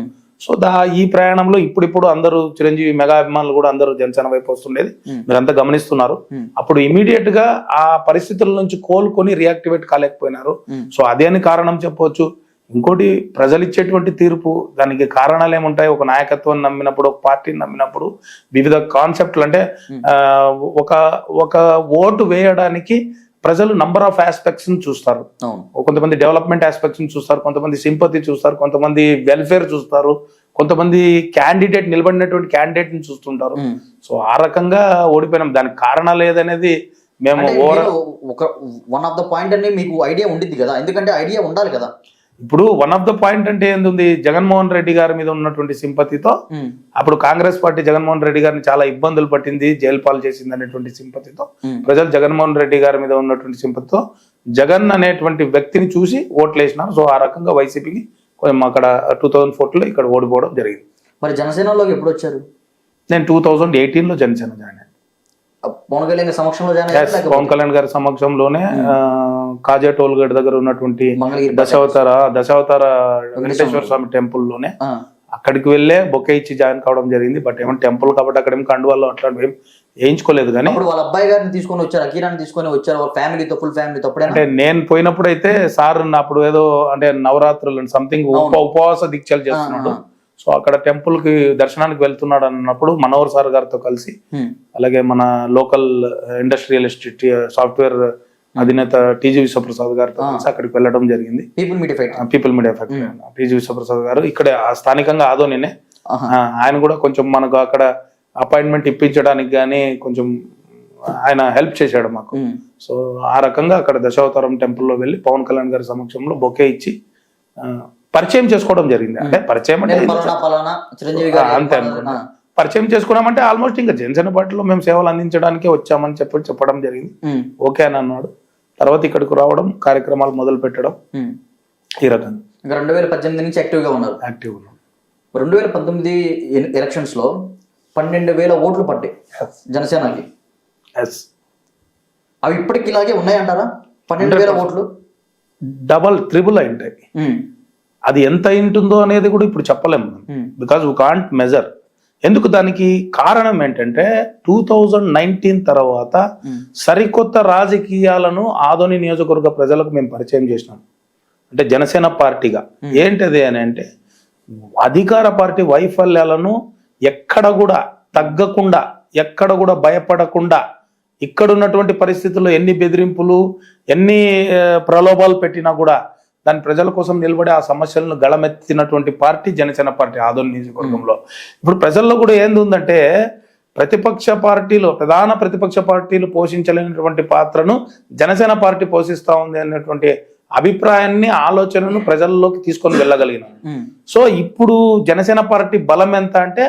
సో ఈ ప్రయాణంలో ఇప్పుడు అందరూ చిరంజీవి మెగా అభిమానులు కూడా అందరూ జనసేన వైపు వస్తుండేది మీరంతా గమనిస్తున్నారు. అప్పుడు ఇమీడియట్ గా ఆ పరిస్థితుల నుంచి కోలుకొని రియాక్టివేట్ కాలేకపోయినారు. సో అదే అని కారణం చెప్పవచ్చు. ఇంకోటి ప్రజలు ఇచ్చేటువంటి తీర్పు, దానికి కారణాలు ఏముంటాయి? ఒక నాయకత్వాన్ని నమ్మినప్పుడు, ఒక పార్టీని నమ్మినప్పుడు వివిధ కాన్సెప్ట్లు, అంటే ఒక ఓటు వేయడానికి ప్రజలు నంబర్ ఆఫ్ ఆస్పెక్ట్స్ ని చూస్తారు. కొంతమంది డెవలప్మెంట్ ఆస్పెక్ట్స్ ని చూస్తారు, కొంతమంది సింపతి చూస్తారు, కొంతమంది వెల్ఫేర్ చూస్తారు, కొంతమంది క్యాండిడేట్ నిలబడినటువంటి క్యాండిడేట్ ని చూస్తుంటారు. సో ఆ రకంగా ఓడిపోయినాం. దానికి కారణాలు ఏదనేది మేము వన్ ఆఫ్ ద పాయింట్ అని మీకు ఐడియా ఉండింది కదా, ఎందుకంటే ఐడియా ఉండాలి కదా. ఇప్పుడు వన్ ఆఫ్ ద పాయింట్ అంటే ఏంది, జగన్మోహన్ రెడ్డి గారి మీద ఉన్నటువంటి సింపతితో అప్పుడు కాంగ్రెస్ పార్టీ జగన్మోహన్ రెడ్డి గారిని చాలా ఇబ్బందులు పట్టింది, జైలు పాలు చేసింది అనేటువంటి సింపతితో ప్రజలు జగన్మోహన్ రెడ్డి గారి మీద ఉన్నటువంటి సింపతితో జగన్ అనేటువంటి వ్యక్తిని చూసి ఓట్లు వేసినారు. సో ఆ రకంగా వైసీపీకి అక్కడ 2004లో ఇక్కడ ఓడిపోవడం జరిగింది. మరి జనసేనలోకి ఎప్పుడు వచ్చారు? నేను 2018లో జనసేన జాయిన్ అయ్యాను. పవన్ కళ్యాణ్ సమక్షంలో పవన్ కళ్యాణ్ గారి సమక్షంలోనే కాజా టోల్ గేట్ దగ్గర ఉన్నటువంటి దశావతార వెంకటేశ్వర స్వామి టెంపుల్ లోనే అక్కడికి వెళ్ళే బొకే ఇచ్చి జాయిన్ కావడం జరిగింది. బట్ ఏమన్నా టెంపుల్ కాబట్టి అక్కడ ఏం కండువాళ్ళు అట్లాంటివి ఏం వేయించుకోలేదు. కానీ వాళ్ళ అబ్బాయి గారిని తీసుకొని వచ్చారు, అకీరాన్ని తీసుకొని వచ్చారు, ఫ్యామిలీతో, ఫుల్ ఫ్యామిలీతో. అంటే నేను పోయినప్పుడు అయితే సార్ అప్పుడు ఏదో అంటే నవరాత్రులు సంథింగ్ ఉపవాస దీక్షలు చేస్తున్నాడు. సో అక్కడ టెంపుల్ కి దర్శనానికి వెళ్తున్నాడు అన్నప్పుడు మనోహర్ సార్ గారితో కలిసి, అలాగే మన లోకల్ ఇండస్ట్రియలిస్ట్ సాఫ్ట్వేర్ అధినేత టీజీ విశ్వప్రసాద్ గారితో కలిసి అక్కడికి వెళ్ళడం జరిగింది. People media factory TG Vishwaprasad గారు ఇక్కడే స్థానికంగా ఆదోనినే. ఆయన కూడా కొంచెం మనకు అక్కడ అపాయింట్మెంట్ ఇప్పించడానికి కానీ కొంచెం ఆయన హెల్ప్ చేశాడు మాకు. సో ఆ రకంగా అక్కడ దశావతారం టెంపుల్లో వెళ్ళి పవన్ కళ్యాణ్ గారి సమక్షంలో బొకే ఇచ్చి పరిచయం చేసుకోవడం జరిగింది. అంటే పరిచయం అంటే అంతే అనుకున్నా. పరిచయం చేసుకున్నామంటే ఆల్మోస్ట్ ఇంకా జనసేన పార్టీలో మేము సేవలు అందించడానికే వచ్చామని చెప్పడం జరిగింది. ఓకే అని అన్నాడు. తర్వాత ఇక్కడికి రావడం, కార్యక్రమాలు మొదలు పెట్టడం, ఈ రకంగా 2018 నుంచి యాక్టివ్గా ఉన్నారు. 2019 ఎలక్షన్స్ లో 12,000 ఓట్లు పడ్డాయి జనసేనకి. అవి ఇప్పటికి ఇలాగే ఉన్నాయంటారా? 12,000 ఓట్లు డబల్ త్రిబుల్ అయి ఉంటాయి. అది ఎంత ఉంటుందో అనేది కూడా ఇప్పుడు చెప్పలేము, బికాజ్ వీ కాంట్ మెజర్. ఎందుకు దానికి కారణం ఏంటంటే 2019 తర్వాత సరికొత్త రాజకీయాలను ఆదోని నియోజకవర్గ ప్రజలకు మేము పరిచయం చేసినాం. అంటే జనసేన పార్టీగా ఏంటది అని అంటే అధికార పార్టీ వైఫల్యాలను ఎక్కడ కూడా తగ్గకుండా, ఎక్కడ కూడా భయపడకుండా, ఇక్కడ ఉన్నటువంటి పరిస్థితుల్లో ఎన్ని బెదిరింపులు, ఎన్ని ప్రలోభాలు పెట్టినా కూడా దాని ప్రజల కోసం నిలబడి ఆ సమస్యలను గళమెత్తినటువంటి పార్టీ జనసేన పార్టీ ఆదోని నియోజకవర్గంలో. ఇప్పుడు ప్రజల్లో కూడా ఏంది ఉందంటే ప్రధాన ప్రతిపక్ష పార్టీలు పోషించలేనటువంటి పాత్రను జనసేన పార్టీ పోషిస్తా ఉంది అనేటువంటి అభిప్రాయాన్ని, ఆలోచనను ప్రజల్లోకి తీసుకొని వెళ్ళగలిగినాం. సో ఇప్పుడు జనసేన పార్టీ బలం ఎంత అంటే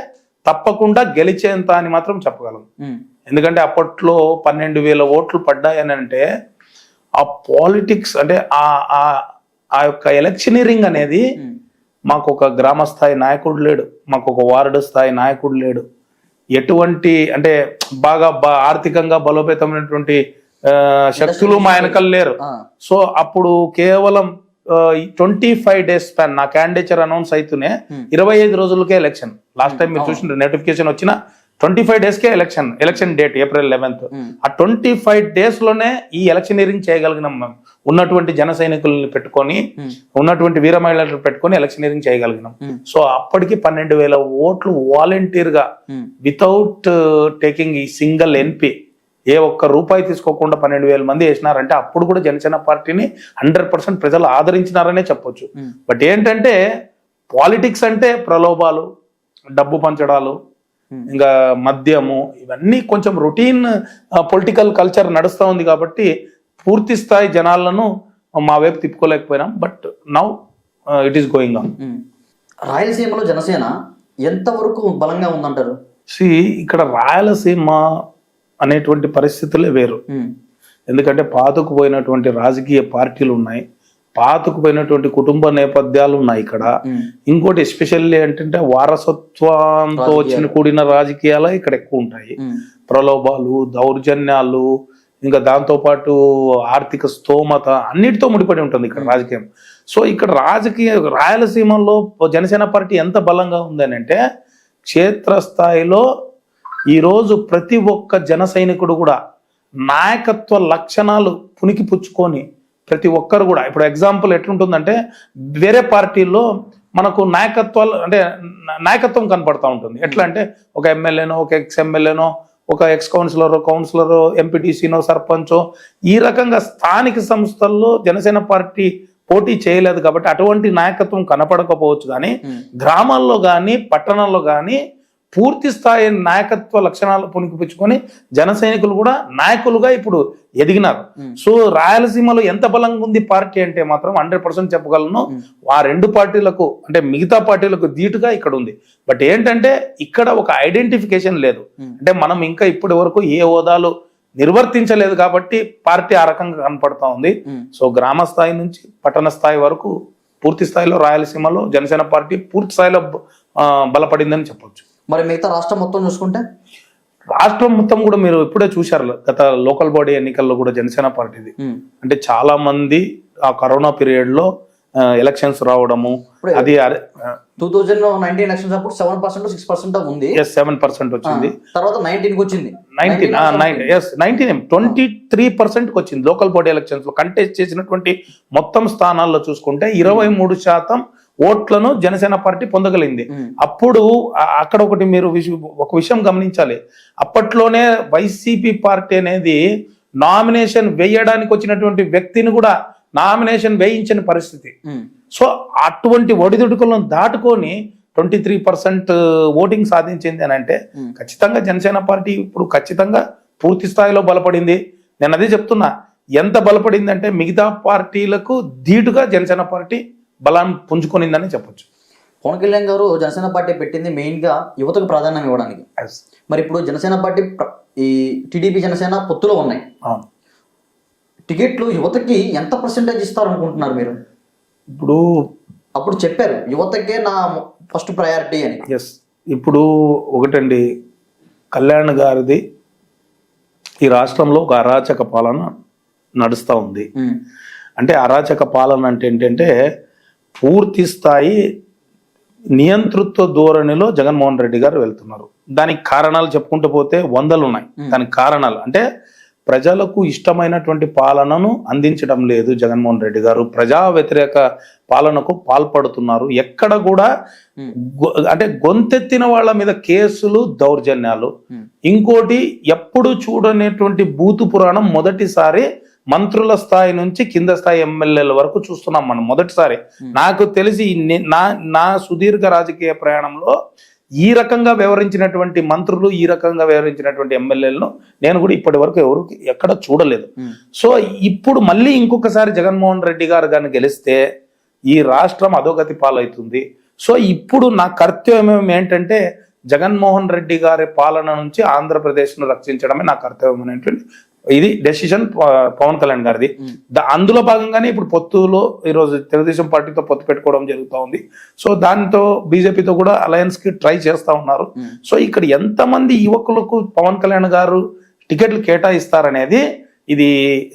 తప్పకుండా గెలిచేంత అని మాత్రం చెప్పగలం. ఎందుకంటే అప్పట్లో 12,000 ఓట్లు పడ్డాయని అంటే ఆ పాలిటిక్స్ అంటే ఆ యొక్క ఎలక్షనీరింగ్ అనేది మాకు ఒక గ్రామ స్థాయి నాయకుడు లేడు, మాకు ఒక వార్డు స్థాయి నాయకుడు లేడు, ఎటువంటి అంటే బాగా ఆర్థికంగా బలోపేతమైనటువంటి శక్తులు మా వెనకలు లేరు. సో అప్పుడు కేవలం 25 days స్పాన్ నా క్యాండిడేచర్ అనౌన్స్ అయితేనే 25 రోజులకే ఎలక్షన్. లాస్ట్ టైం మీరు చూసిన నోటిఫికేషన్ వచ్చిన 25 days కే ఎలక్షన్ డేట్ April 11th. ఆ 25 days లోనే ఈ ఎలక్షనీరింగ్ చేయగలిగినాం మేము. ఉన్నటువంటి జన సైనికుల్ని పెట్టుకొని, ఉన్నటువంటి వీర మహిళలను పెట్టుకొని ఎలక్షనీరింగ్ చేయగలిగినాం. సో అప్పటికి 12,000 ఓట్లు వాలంటీర్ గా వితౌట్ టేకింగ్ ఈ సింగిల్ ఎన్పీ ఏ ఒక్క రూపాయి తీసుకోకుండా 12,000 మంది వేసినారంటే అప్పుడు కూడా జనసేన పార్టీని 100% ప్రజలు ఆదరించినారనే చెప్పొచ్చు. బట్ ఏంటంటే పాలిటిక్స్ అంటే ప్రలోభాలు, డబ్బు పంచడాలు, ఇంకా మద్యము, ఇవన్నీ కొంచెం రొటీన్ పొలిటికల్ కల్చర్ నడుస్తూ ఉంది కాబట్టి పూర్తి స్థాయి జనాలను మా వైపు తిప్పుకోలేకపోయినాం. But now it is going on. రాయలసీమలో జనసేన ఎంతవరకు బలంగా ఉందంటారు? ఇక్కడ రాయలసీమ అనేటువంటి పరిస్థితులే వేరు. ఎందుకంటే పాతుకుపోయినటువంటి రాజకీయ పార్టీలు ఉన్నాయి, పాతుకుపోయినటువంటి కుటుంబ నేపథ్యాలు ఉన్నాయి ఇక్కడ. ఇంకోటి ఎస్పెషల్లీ ఏంటంటే వారసత్వంతో కూడిన రాజకీయాలు ఇక్కడ ఎక్కువ ఉంటాయి. ప్రలోభాలు, దౌర్జన్యాలు, ఇంకా దాంతో పాటు ఆర్థిక స్తోమత అన్నిటితో ముడిపడి ఉంటుంది ఇక్కడ రాజకీయం. సో ఇక్కడ రాయలసీమలో జనసేన పార్టీ ఎంత బలంగా ఉందని అంటే క్షేత్రస్థాయిలో ఈరోజు ప్రతి ఒక్క జన సైనికుడు కూడా నాయకత్వ లక్షణాలు పునికి పుచ్చుకొని ప్రతి ఒక్కరు కూడా, ఇప్పుడు ఎగ్జాంపుల్ ఎట్లుంటుందంటే వేరే పార్టీల్లో మనకు నాయకత్వం కనపడతా ఉంటుంది. ఎట్లా అంటే ఒక ఎమ్మెల్యేనో, ఒక ఎక్స్ ఎమ్మెల్యేనో, ఒక ఎక్స్ కౌన్సిలర్, ఎంపీటీసీనో, సర్పంచో, ఈ రకంగా స్థానిక సంస్థల్లో జనసేన పార్టీ పోటీ చేయలేదు కాబట్టి అటువంటి నాయకత్వం కనపడకపోవచ్చు. కానీ గ్రామాల్లో కానీ పట్టణాల్లో కానీ పూర్తి స్థాయి నాయకత్వ లక్షణాలు పుణికిపుచ్చుకొని జన సైనికులు కూడా నాయకులుగా ఇప్పుడు ఎదిగినారు. సో రాయలసీమలో ఎంత బలంగా ఉంది పార్టీ అంటే మాత్రం 100% చెప్పగలను. ఆ రెండు పార్టీలకు అంటే మిగతా పార్టీలకు ధీటుగా ఇక్కడ ఉంది. బట్ ఏంటంటే ఇక్కడ ఒక ఐడెంటిఫికేషన్ లేదు. అంటే మనం ఇంకా ఇప్పటి వరకు ఏ హోదాలు నిర్వర్తించలేదు కాబట్టి పార్టీ ఆ రకంగా కనపడతా ఉంది. సో గ్రామ స్థాయి నుంచి పట్టణ స్థాయి వరకు పూర్తి స్థాయిలో రాయలసీమలో జనసేన పార్టీ పూర్తి స్థాయిలో బలపడిందని చెప్పొచ్చు. మరి మిగతా రాష్ట్రం మొత్తం చూసుకుంటే రాష్ట్రం మొత్తం కూడా మీరు ఇప్పుడే చూశారు గత లోకల్ బాడీ ఎన్నికల్లో కూడా జనసేన పార్టీది అంటే చాలా మంది ఆ కరోనా పీరియడ్ లో ఎలక్షన్స్ రావడము, అది 2019 ఎలక్షన్స్ అప్పుడు 7% 6% ఉంది. 7% వచ్చింది. తర్వాత 19 వచ్చింది. 23% వచ్చింది. లోకల్ బాడీ ఎలక్షన్స్ లో కంటెస్ట్ చేసినటువంటి మొత్తం స్థానాల్లో చూసుకుంటే 23% ఓట్లను జనసేన పార్టీ పొందగలిగింది. అప్పుడు అక్కడ ఒకటి మీరు ఒక విషయం గమనించాలి. అప్పట్లోనే వైసీపీ పార్టీ అనేది నామినేషన్ వేయడానికి వచ్చినటువంటి వ్యక్తిని కూడా నామినేషన్ వేయించని పరిస్థితి. సో అటువంటి ఒడిదుడుకులను దాటుకొని 23% ఓటింగ్ సాధించింది అని అంటే ఖచ్చితంగా జనసేన పార్టీ ఇప్పుడు ఖచ్చితంగా పూర్తి స్థాయిలో బలపడింది. నేను అదే చెప్తున్నా, ఎంత బలపడింది అంటే మిగతా పార్టీలకు ధీటుగా జనసేన పార్టీ బలాన్ని పుంజుకొనిందని చెప్పొచ్చు. పవన్ కళ్యాణ్ గారు జనసేన పార్టీ పెట్టింది మెయిన్ గా యువతకు ప్రాధాన్యం ఇవ్వడానికి. మరి ఇప్పుడు జనసేన పార్టీ ఈ టీడీపీ జనసేన పొత్తులో ఉన్నాయి. టికెట్లు యువతకి ఎంత పర్సెంటేజ్ ఇస్తారు అనుకుంటున్నారు మీరు? అప్పుడు చెప్పారు యువతకే నా ఫస్ట్ ప్రయారిటీ అని. ఇప్పుడు ఒకటండి, కళ్యాణ్ గారిది ఈ రాష్ట్రంలో ఒక అరాచక పాలన నడుస్తూ ఉంది. అంటే అరాచక పాలన అంటే ఏంటంటే పూర్తి స్థాయి నియంతృత్వ ధోరణిలో జగన్మోహన్ రెడ్డి గారు వెళ్తున్నారు. దానికి కారణాలు చెప్పుకుంటూ పోతే వందలు ఉన్నాయి. దానికి కారణాలు అంటే ప్రజలకు ఇష్టమైనటువంటి పాలనను అందించడం లేదు జగన్మోహన్ రెడ్డి గారు. ప్రజా వ్యతిరేక పాలనకు పాల్పడుతున్నారు. ఎక్కడ కూడా అంటే గొంతెత్తిన వాళ్ళ మీద కేసులు, దౌర్జన్యాలు. ఇంకోటి ఎప్పుడు చూడనేటువంటి బూతు పురాణం మొదటిసారి మంత్రుల స్థాయి నుంచి కింద స్థాయి ఎమ్మెల్యేల వరకు చూస్తున్నాం మనం మొదటిసారి. నాకు తెలిసి నా సుదీర్ఘ రాజకీయ ప్రయాణంలో ఈ రకంగా వ్యవహరించినటువంటి మంత్రులు, ఈ రకంగా వ్యవహరించినటువంటి ఎమ్మెల్యేలను నేను కూడా ఇప్పటి వరకు ఎక్కడ చూడలేదు. సో ఇప్పుడు మళ్ళీ ఇంకొకసారి జగన్మోహన్ రెడ్డి గారు కానీ గెలిస్తే ఈ రాష్ట్రం అధోగతి పాలవుతుంది. సో ఇప్పుడు నా కర్తవ్యం ఏంటంటే జగన్మోహన్ రెడ్డి గారి పాలన నుంచి ఆంధ్రప్రదేశ్ను రక్షించడమే నా కర్తవ్యం అనేటువంటి ఇది డెసిషన్ పవన్ కళ్యాణ్ గారిది. అందులో భాగంగానే ఇప్పుడు పొత్తులో ఈరోజు తెలుగుదేశం పార్టీతో పొత్తు పెట్టుకోవడం జరుగుతూ ఉంది. సో దాంతో బీజేపీతో కూడా అలయన్స్ కి ట్రై చేస్తా ఉన్నారు. సో ఇక్కడ ఎంతమంది యువకులకు పవన్ కళ్యాణ్ గారు టికెట్లు కేటాయిస్తారనేది ఇది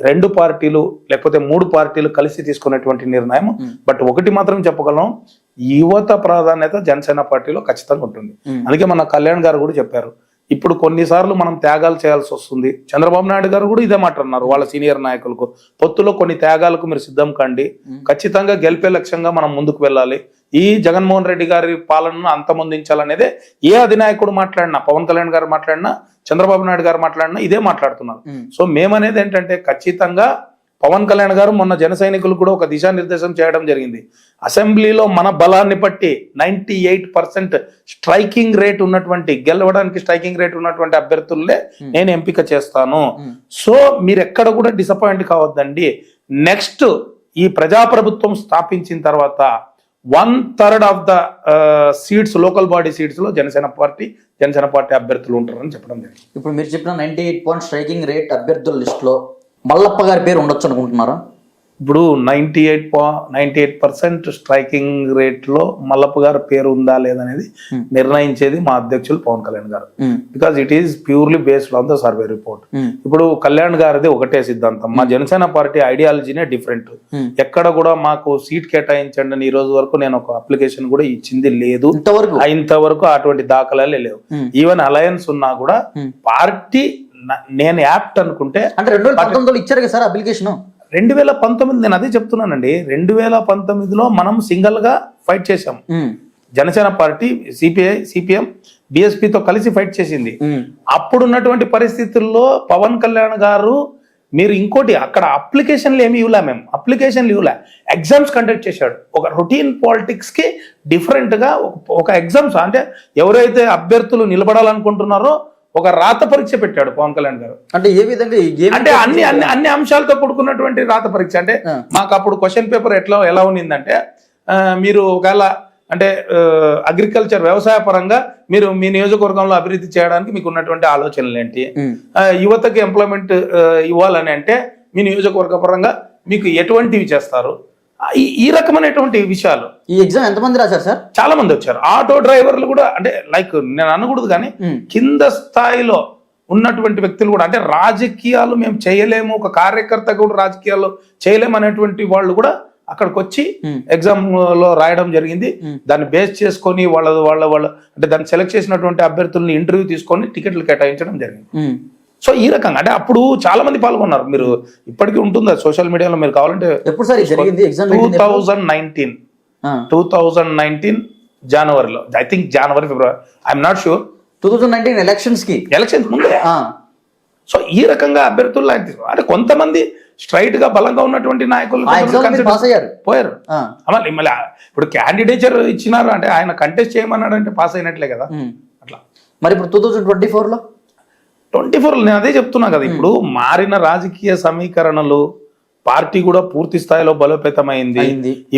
2 పార్టీలు లేకపోతే 3 పార్టీలు కలిసి తీసుకునేటువంటి నిర్ణయం. బట్ ఒకటి మాత్రం చెప్పగలం, యువత ప్రాధాన్యత జనసేన పార్టీలో ఖచ్చితంగా ఉంటుంది. అందుకే మన కళ్యాణ్ గారు కూడా చెప్పారు, ఇప్పుడు కొన్నిసార్లు మనం త్యాగాలు చేయాల్సి వస్తుంది. చంద్రబాబు నాయుడు గారు కూడా ఇదే మాట అన్నారు వాళ్ళ సీనియర్ నాయకులకు, పొత్తులో కొన్ని త్యాగాలకు మీరు సిద్ధం కండి, ఖచ్చితంగా గెలిపే లక్ష్యంగా మనం ముందుకు వెళ్ళాలి, ఈ జగన్మోహన్ రెడ్డి గారి పాలనను అంతమొందించాలనేదే ఏ అధినాయకుడు మాట్లాడినా, పవన్ కళ్యాణ్ గారు మాట్లాడినా, చంద్రబాబు నాయుడు గారు మాట్లాడినా ఇదే మాట్లాడుతున్నారు. సో మేమనేది ఏంటంటే ఖచ్చితంగా పవన్ కళ్యాణ్ గారు మొన్న జన సైనికులు కూడా ఒక దిశానిర్దేశం చేయడం జరిగింది. అసెంబ్లీలో మన బలాన్ని బట్టి 98% స్ట్రైకింగ్ రేట్ ఉన్నటువంటి, గెలవడానికి స్ట్రైకింగ్ రేట్ ఉన్నటువంటి అభ్యర్థులే నేను ఎంపిక చేస్తాను. సో మీరు ఎక్కడ కూడా డిసప్పాయింట్ కావద్దండి. నెక్స్ట్ ఈ ప్రజాప్రభుత్వం స్థాపించిన తర్వాత 1/3 of the seats, local body seats లో జనసేన పార్టీ అభ్యర్థులు ఉంటారని చెప్పడం జరిగింది. ఇప్పుడు మీరు చెప్పిన 98 స్ట్రైకింగ్ రేట్ అభ్యర్థుల లిస్ట్ లో మల్లప్ప గారి పేరు ఉండొచ్చు అనుకుంటున్నారా? ఇప్పుడు 98% స్ట్రైకింగ్ రేట్ లో మల్లప్ప గారి పేరు ఉందా లేదనేది నిర్ణయించేది మా అధ్యక్షులు పవన్ కళ్యాణ్ గారు. Because it is purely based on the survey report. ఇప్పుడు కళ్యాణ్ గారిది ఒకటే సిద్ధాంతం, మా జనసేన పార్టీ ఐడియాలజీనే డిఫరెంట్. ఎక్కడ కూడా మాకు సీట్ కేటాయించండి అని ఈ రోజు వరకు నేను ఒక అప్లికేషన్ కూడా ఇచ్చింది లేదు. ఇంతవరకు అటువంటి దాఖలాలే లేవు. ఈవెన్ అలయన్స్ ఉన్నా కూడా పార్టీ నేను యాప్ట్ అనుకుంటే, అంటే 2019 ఇచ్చారు కదా సార్ అప్లికేషన్. 2019 నేను అదే చెప్తున్నానండి. 2019లో మనం సింగిల్ గా ఫైట్ చేసాం. జనసేన పార్టీ సిపిఎం బిఎస్పితో కలిసి ఫైట్ చేసింది. అప్పుడున్నటువంటి పరిస్థితుల్లో పవన్ కళ్యాణ్ గారు, మీరు ఇంకోటి అక్కడ అప్లికేషన్లు ఏమి ఇవ్వలే, మేము అప్లికేషన్లు ఇవ్వలే, ఎగ్జామ్స్ కండక్ట్ చేశాడు. ఒక రొటీన్ పాలిటిక్స్ కి డిఫరెంట్ గా ఒక ఎగ్జామ్స్, అంటే ఎవరైతే అభ్యర్థులు నిలబడాలనుకుంటున్నారో ఒక రాత పరీక్ష పెట్టాడు పవన్ కళ్యాణ్ గారు. అంటే ఏ విధంగా, అంటే అన్ని అంశాలతో కూడుకున్నటువంటి రాత పరీక్ష. అంటే మాకు అప్పుడు క్వశ్చన్ పేపర్ ఎలా ఉన్నిందంటే, మీరు ఒకవేళ అంటే అగ్రికల్చర్ వ్యవసాయ పరంగా మీరు మీ నియోజకవర్గంలో అభివృద్ధి చేయడానికి మీకు ఉన్నటువంటి ఆలోచనలు ఏంటి, యువతకి ఎంప్లాయ్మెంట్ ఇవ్వాలని అంటే మీ నియోజకవర్గ పరంగా మీకు ఎటువంటివి చేస్తారు, ఈ రకమైనటువంటి విషయాలు. ఈ ఎగ్జామ్ ఎంతమంది రాశారు సార్? చాలా మంది వచ్చారు. ఆటో డ్రైవర్లు కూడా, అంటే లైక్ నేను అనకూడదు కానీ కింద స్థాయిలో ఉన్నటువంటి వ్యక్తులు కూడా, అంటే రాజకీయాలు మేము చేయలేము, ఒక కార్యకర్త కూడా రాజకీయాలు చేయలేము అనేటువంటి వాళ్ళు కూడా అక్కడికి వచ్చి ఎగ్జామ్ లో రాయడం జరిగింది. దాన్ని బేస్ చేసుకొని వాళ్ళ అంటే దాన్ని సెలెక్ట్ చేసినటువంటి అభ్యర్థుల్ని ఇంటర్వ్యూ తీసుకొని టికెట్లు కేటాయించడం జరిగింది. సో ఈ రకంగా అంటే అప్పుడు చాలా మంది పాల్గొన్నారు. మీరు ఇప్పటికీ ఉంటుంది సోషల్ మీడియాలో, మీరు కావాలంటే. ఎప్పుడు సార్ జరిగింది ఎగ్జామ్? 2019 జనవరిలో, I think January February, I'm not sure. 2019 elections ముందే. సో ఈ రకంగా అభ్యర్థులు అంటే కొంతమంది స్ట్రైట్ గా బలంగా ఉన్నటువంటి నాయకులు పోయారు. మళ్ళీ ఇప్పుడు క్యాండిడేచర్ ఇచ్చినారు అంటే ఆయన కంటెస్ట్ చేయమన్నాడు అంటే పాస్ అయినట్లే కదా. అట్లా మరి ఇప్పుడు 2024లో నేను అదే చెప్తున్నా కదా, ఇప్పుడు మారిన రాజకీయ సమీకరణలు, పార్టీ కూడా పూర్తి స్థాయిలో బలోపేతమైంది.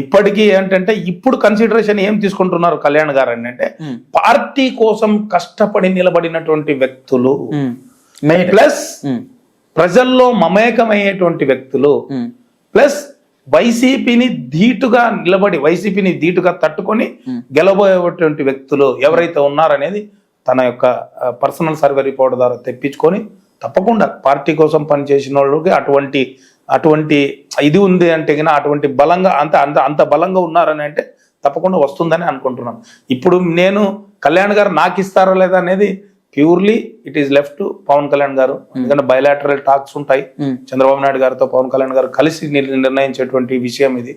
ఇప్పటికీ ఏంటంటే ఇప్పుడు కన్సిడరేషన్ ఏం తీసుకుంటున్నారు కళ్యాణ్ గారు అంటే, పార్టీ కోసం కష్టపడి నిలబడినటువంటి వ్యక్తులు, ప్లస్ ప్రజల్లో మమేకమయ్యేటువంటి వ్యక్తులు, ప్లస్ వైసీపీని ధీటుగా నిలబడి వైసీపీని ధీటుగా తట్టుకొని గెలబోయేటువంటి వ్యక్తులు ఎవరైతే ఉన్నారనేది తన యొక్క పర్సనల్ సర్వే రిపోర్ట్ ద్వారా తెప్పించుకొని, తప్పకుండా పార్టీ కోసం పనిచేసిన వాళ్ళకి అటువంటి ఇది ఉంది అంటే అటువంటి బలంగా అంత బలంగా ఉన్నారని అంటే తప్పకుండా వస్తుందని అనుకుంటున్నాను. ఇప్పుడు నేను కళ్యాణ్ గారు నాకు ఇస్తారా లేదా అనేది purely it is left Pawan Kalyan గారు. ఎందుకంటే బయలాటరల్ టాక్స్ ఉంటాయి చంద్రబాబు నాయుడు గారితో పవన్ కళ్యాణ్ గారు కలిసి నిర్ణయించేటువంటి విషయం ఇది.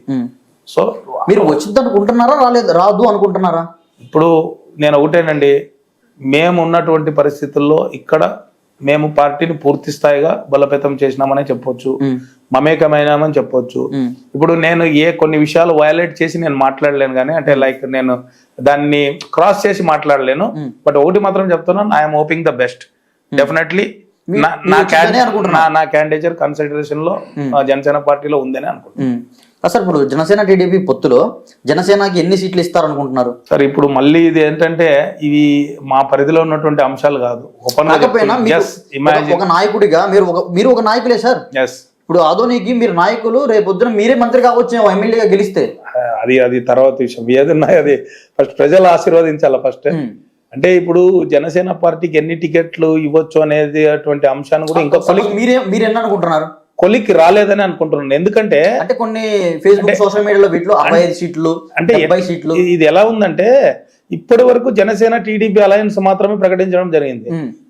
సో మీరు వచ్చింది అనుకుంటున్నారా, రాదు అనుకుంటున్నారా? ఇప్పుడు నేను ఒకటేనండి, మేము ఉన్నటువంటి పరిస్థితుల్లో ఇక్కడ మేము పార్టీని పూర్తి స్థాయిగా బలోపేతం చేసినామని చెప్పొచ్చు, మమేకమైనామని చెప్పొచ్చు. ఇప్పుడు నేను కొన్ని విషయాలు వయలేట్ చేసి నేను మాట్లాడలేను కానీ, అంటే లైక్ నేను దాన్ని క్రాస్ చేసి మాట్లాడలేను. బట్ ఒకటి మాత్రం చెప్తున్నాను, I'm hoping the best. Definitely నా క్యాండిడేచర్ కన్సిడరేషన్ లో జనసేన పార్టీలో ఉందని అనుకుంటున్నాను. సార్ ఇప్పుడు జనసేన టీడీపీ పొత్తులో జనసేనకి ఎన్ని సీట్లు ఇస్తారనుకుంటున్నారు? సార్ ఇప్పుడు మళ్ళీ ఇది ఏంటంటే ఇవి మా పరిధిలో ఉన్నటువంటి అంశాలు కాదు. ఒక నాయకుడిగా మీరు ఒక నాయకులే సార్. ఇప్పుడు ఆదోనికి మీరు నాయకులు, రేపొద్దున మీరే మంత్రి కావచ్చు ఎమ్మెల్యేగా గెలిస్తే. అది తర్వాత విషయం, ఏదన్నా అది ఫస్ట్ ప్రజలు ఆశీర్వదించాలి ఫస్ట్. అంటే ఇప్పుడు జనసేన పార్టీకి ఎన్ని టికెట్లు ఇవ్వచ్చు అనేది అటువంటి అంశాన్ని కూడా ఇంకా మీరు ఎన్ని అనుకుంటున్నారు? కొలికి రాలేదని అనుకుంటున్నాను. ఎందుకంటే కొన్ని ఫేస్బుక్ సోషల్ మీడియాలో వీటిలో 55 సీట్లు అంటే 70 సీట్లు. ఇది ఎలా ఉందంటే ఇప్పటి వరకు జనసేన టీడీపీ అలయన్స్ మాత్రమే ప్రకటించడం జరిగింది.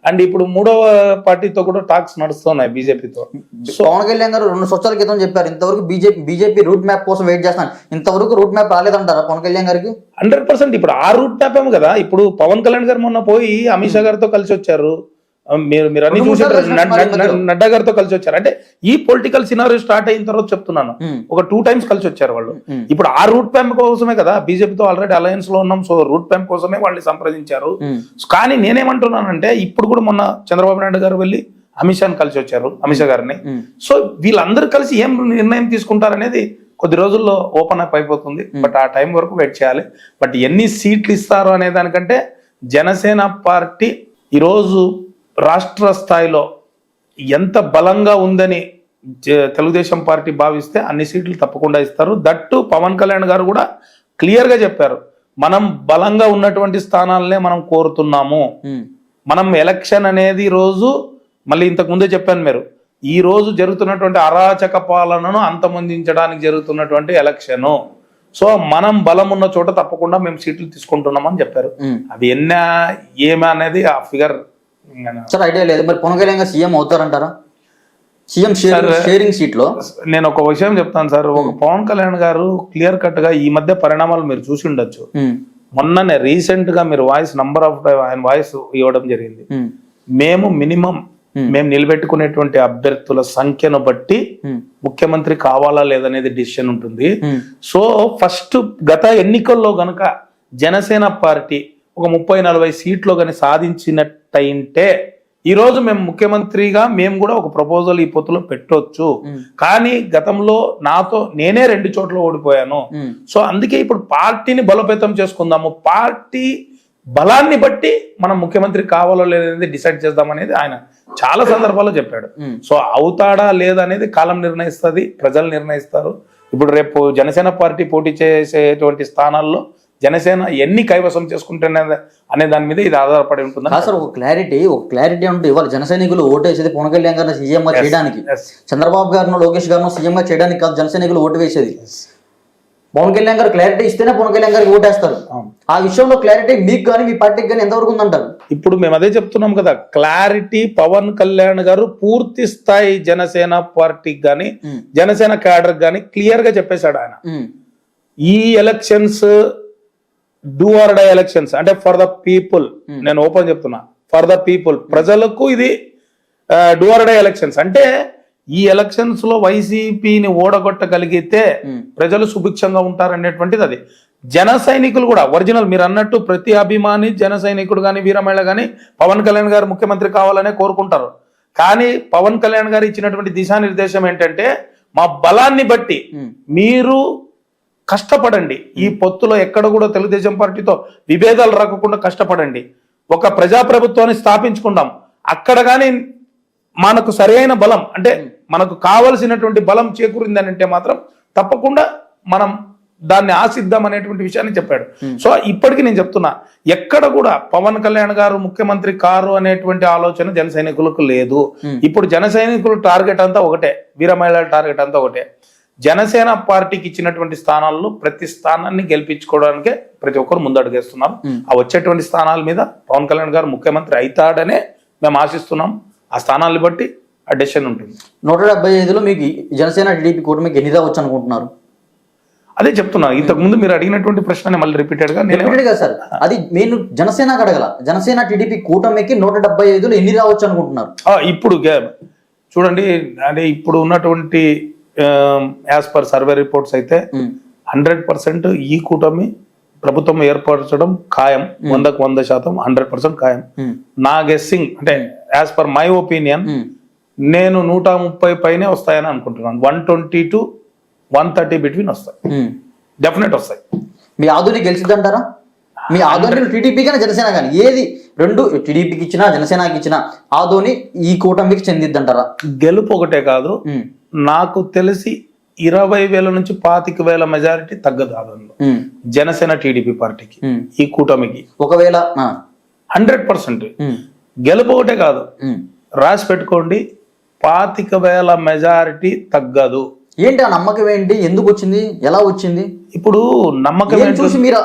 అండ్ ఇప్పుడు మూడవ పార్టీతో కూడా టాక్స్ నడుస్తున్నాయి బీజేపీతో. పవన్ కళ్యాణ్ గారు 2 సంవత్సరాల క్రితం చెప్పారు ఇంతవరకు బీజేపీ రూట్ మ్యాప్ కోసం వెయిట్ చేస్తాను. ఇంతవరకు రూట్ మ్యాప్ రాలేదంటారా పవన్ కళ్యాణ్ గారికి? 100%. ఇప్పుడు ఆ రూట్ మ్యాప్ ఏమో కదా. ఇప్పుడు పవన్ కళ్యాణ్ గారు మొన్న పోయి అమిత్ షా గారితో కలిసి వచ్చారు, మీరు అన్ని చూసారు, నడ్డా గారితో కలిసి వచ్చారు. అంటే ఈ పొలిటికల్ సినారియో స్టార్ట్ అయిన తర్వాత చెప్తున్నాను, ఒక 2 times కలిసి వచ్చారు వాళ్ళు. ఇప్పుడు ఆ రూట్ మ్యాప్ కోసమే కదా బీజేపీతో ఆల్రెడీ అలయన్స్ లో ఉన్నాం. సో రూట్ మ్యాప్ కోసమే వాళ్ళని సంప్రదించారు. కానీ నేనేమంటున్నానంటే ఇప్పుడు కూడా మొన్న చంద్రబాబు నాయుడు గారు వెళ్ళి అమిత్ షాని కలిసి వచ్చారు, అమిత్ షా గారిని. సో వీళ్ళందరూ కలిసి ఏం నిర్ణయం తీసుకుంటారనేది కొద్ది రోజుల్లో ఓపెన్ అప్ అయిపోతుంది. బట్ ఆ టైం వరకు వెయిట్ చేయాలి. బట్ ఎన్ని సీట్లు ఇస్తారు అనే దానికంటే జనసేన పార్టీ ఈరోజు రాష్ట్ర స్థాయిలో ఎంత బలంగా ఉందని తెలుగుదేశం పార్టీ భావిస్తే అన్ని సీట్లు తప్పకుండా ఇస్తారు. దట్టు పవన్ కళ్యాణ్ గారు కూడా క్లియర్ గా చెప్పారు, మనం బలంగా ఉన్నటువంటి స్థానాలనే మనం కోరుతున్నాము. మనం ఎలక్షన్ అనేది రోజు మళ్ళీ ఇంతకు ముందే చెప్పాను, మీరు ఈ రోజు జరుగుతున్నటువంటి అరాచక పాలనను అంతమొందించడానికి జరుగుతున్నటువంటి ఎలక్షను. సో మనం బలం ఉన్న చోట తప్పకుండా మేము సీట్లు తీసుకుంటున్నామని చెప్పారు. అవి ఏమి అనేది ఆ ఫిగర్ సార్ ఐడియా లేదు. మరి పవన్ కళ్యాణ్ గారు సీఎం అవుతారంటారా? సీఎం షేరింగ్ సీట్ లో నేను ఒక విషయం చెప్తాను సార్. ఒక పవన్ కళ్యాణ్ గారు క్లియర్ కట్ గా ఈ మధ్య పరిణామాలు మీరు చూసి ఉండొచ్చు. మొన్ననే రీసెంట్ గా మీరు నంబర్ ఆఫ్ ఆయన వాయిస్ ఇవ్వడం జరిగింది. మేము మినిమం మేము నిలబెట్టుకునేటువంటి అభ్యర్థుల సంఖ్యను బట్టి ముఖ్యమంత్రి కావాలా లేదనేది డిసిషన్ ఉంటుంది. సో ఫస్ట్ గత ఎన్నికల్లో గనక జనసేన పార్టీ ఒక 30-40 సీట్లు కానీ సాధించినట్టయింటే ఈ రోజు మేము ముఖ్యమంత్రిగా మేము కూడా ఒక ప్రపోజల్ ఈ పొత్తులో పెట్టొచ్చు. కానీ గతంలో నేనే 2 చోట్ల ఓడిపోయాను. సో అందుకే ఇప్పుడు పార్టీని బలోపేతం చేసుకుందాము, పార్టీ బలాన్ని బట్టి మనం ముఖ్యమంత్రి కావాలో లేదనేది డిసైడ్ చేద్దాం అనేది ఆయన చాలా సందర్భాల్లో చెప్పాడు. సో అవుతాడా లేదా అనేది కాలం నిర్ణయిస్తుంది, ప్రజలు నిర్ణయిస్తారు. ఇప్పుడు రేపు జనసేన పార్టీ పోటీ చేసేటువంటి స్థానాల్లో జనసేన ఎన్ని కైవసం చేసుకుంటున్నా అనే దాని మీద ఇది ఆధారపడి ఉంటుంది. సార్ ఒక క్లారిటీ అంటే ఇవాళ జన సైనికులు ఓటేసేది పవన్ కళ్యాణ్ గారిని సీఎం గా చేయడానికి, చంద్రబాబు గారిని లోకేష్ గారిని సీఎం గా చేయడానికి కాదు జన సైనికులు ఓటు వేసేది. పవన్ కళ్యాణ్ గారు క్లారిటీ ఇస్తేనే పవన్ కళ్యాణ్ గారికి ఓటేస్తారు. ఆ విషయంలో క్లారిటీ మీకు కానీ మీ పార్టీకి కానీ ఎంతవరకు ఉందంటారు? ఇప్పుడు మేము అదే చెప్తున్నాం కదా, క్లారిటీ పవన్ కళ్యాణ్ గారు పూర్తి స్థాయి జనసేన పార్టీకి కానీ జనసేన క్యాడర్ కానీ క్లియర్ గా చెప్పేశాడు ఆయన. ఈ elections do or die elections అంటే ఫర్ ద పీపుల్. నేను ఓపెన్ చెప్తున్నా, ఫర్ ద పీపుల్, ప్రజలకు ఇది డూ ఆర్ డై ఎలక్షన్స్. అంటే ఈ ఎలక్షన్స్ లో వైసీపీని ఓడగొట్టగలిగితే ప్రజలు సుభిక్షంగా ఉంటారనేటువంటిది అది. జన సైనికులు కూడా ఒరిజినల్ మీరు అన్నట్టు ప్రతి అభిమాని జన సైనికుడు కానీ వీరమహిళ కానీ పవన్ కళ్యాణ్ గారు ముఖ్యమంత్రి కావాలనే కోరుకుంటారు. కానీ పవన్ కళ్యాణ్ గారు ఇచ్చినటువంటి దిశానిర్దేశం ఏంటంటే మా బలాన్ని బట్టి మీరు కష్టపడండి, ఈ పొత్తులో ఎక్కడ కూడా తెలుగుదేశం పార్టీతో విభేదాలు రాకుండా కష్టపడండి, ఒక ప్రజాప్రభుత్వాన్ని స్థాపించుకుందాం. అక్కడ కానీ మనకు సరైన బలం అంటే మనకు కావలసినటువంటి బలం చేకూరిందని అంటే మాత్రం తప్పకుండా మనం దాన్ని ఆశిద్దాం అనేటువంటి విషయాన్ని చెప్పాడు. సో ఇప్పటికీ నేను చెప్తున్నా, ఎక్కడ కూడా పవన్ కళ్యాణ్ గారు ముఖ్యమంత్రి కారు అనేటువంటి ఆలోచన జన సైనికులకు లేదు. ఇప్పుడు జన సైనికుల టార్గెట్ అంతా ఒకటే, వీర మహిళల టార్గెట్ అంతా ఒకటే. జనసేన పార్టీకి ఇచ్చినటువంటి స్థానాల్లో ప్రతి స్థానాన్ని గెలిపించుకోవడానికే ప్రతి ఒక్కరు ముందడుగేస్తున్నారు. ఆ వచ్చేటువంటి స్థానాల మీద పవన్ కళ్యాణ్ గారు ముఖ్యమంత్రి అవుతాడనే మేము ఆశిస్తున్నాం. ఆ స్థానాన్ని బట్టి ఆ డెసిషన్ ఉంటుంది. 175లో మీకు జనసేన టీడీపీ కూటమికి ఎన్ని రావచ్చు అనుకుంటున్నారు? అదే చెప్తున్నా, ఇంతకు ముందు మీరు అడిగినటువంటి ప్రశ్న మళ్ళీ రిపీటెడ్ గా సార్, అది నేను జనసేన అడగల, జనసేన టీడీపీ కూటమికి 175లో ఎన్ని రావచ్చు అనుకుంటున్నారు? ఇప్పుడు చూడండి, అంటే ఇప్పుడు ఉన్నటువంటి యాజ్ పర్ సర్వే రిపోర్ట్స్ అయితే 100% ఈ కూటమి ప్రభుత్వం ఏర్పరచడం ఖాయం, 100% 100% ఖాయం. నా గెస్సింగ్ అంటే యాజ్ పర్ మై ఒపీనియన్ నేను 130 పైనే వస్తాయని అనుకుంటున్నాను. 120 to 130 బిట్వీన్ వస్తాయి, డెఫినెట్ వస్తాయి. మీ ఆధునిక గెలిచిద్దంటారా? మీ ఆధోని టీడీపీ కానీ జనసేన కానీ ఏది, రెండు టీడీపీకి ఇచ్చినా జనసేనకి ఇచ్చినా ఆధోని ఈ కూటమికి చెందిద్దంటారా? గెలుపు ఒకటే కాదు, నాకు తెలిసి 20,000 నుంచి 25,000 మెజారిటీ తగ్గదు ఆధోనిలో జనసేన టీడీపీ పార్టీకి, ఈ కూటమికి. ఒకవేళ 100% గెలుపు ఒకటే కాదు, రాసి పెట్టుకోండి, 25,000 మెజారిటీ తగ్గదు. ఏంటి ఆ నమ్మకం? ఏంటి, ఎందుకు వచ్చింది, ఎలా వచ్చింది? ఇప్పుడు నమ్మకం చూసి మీరు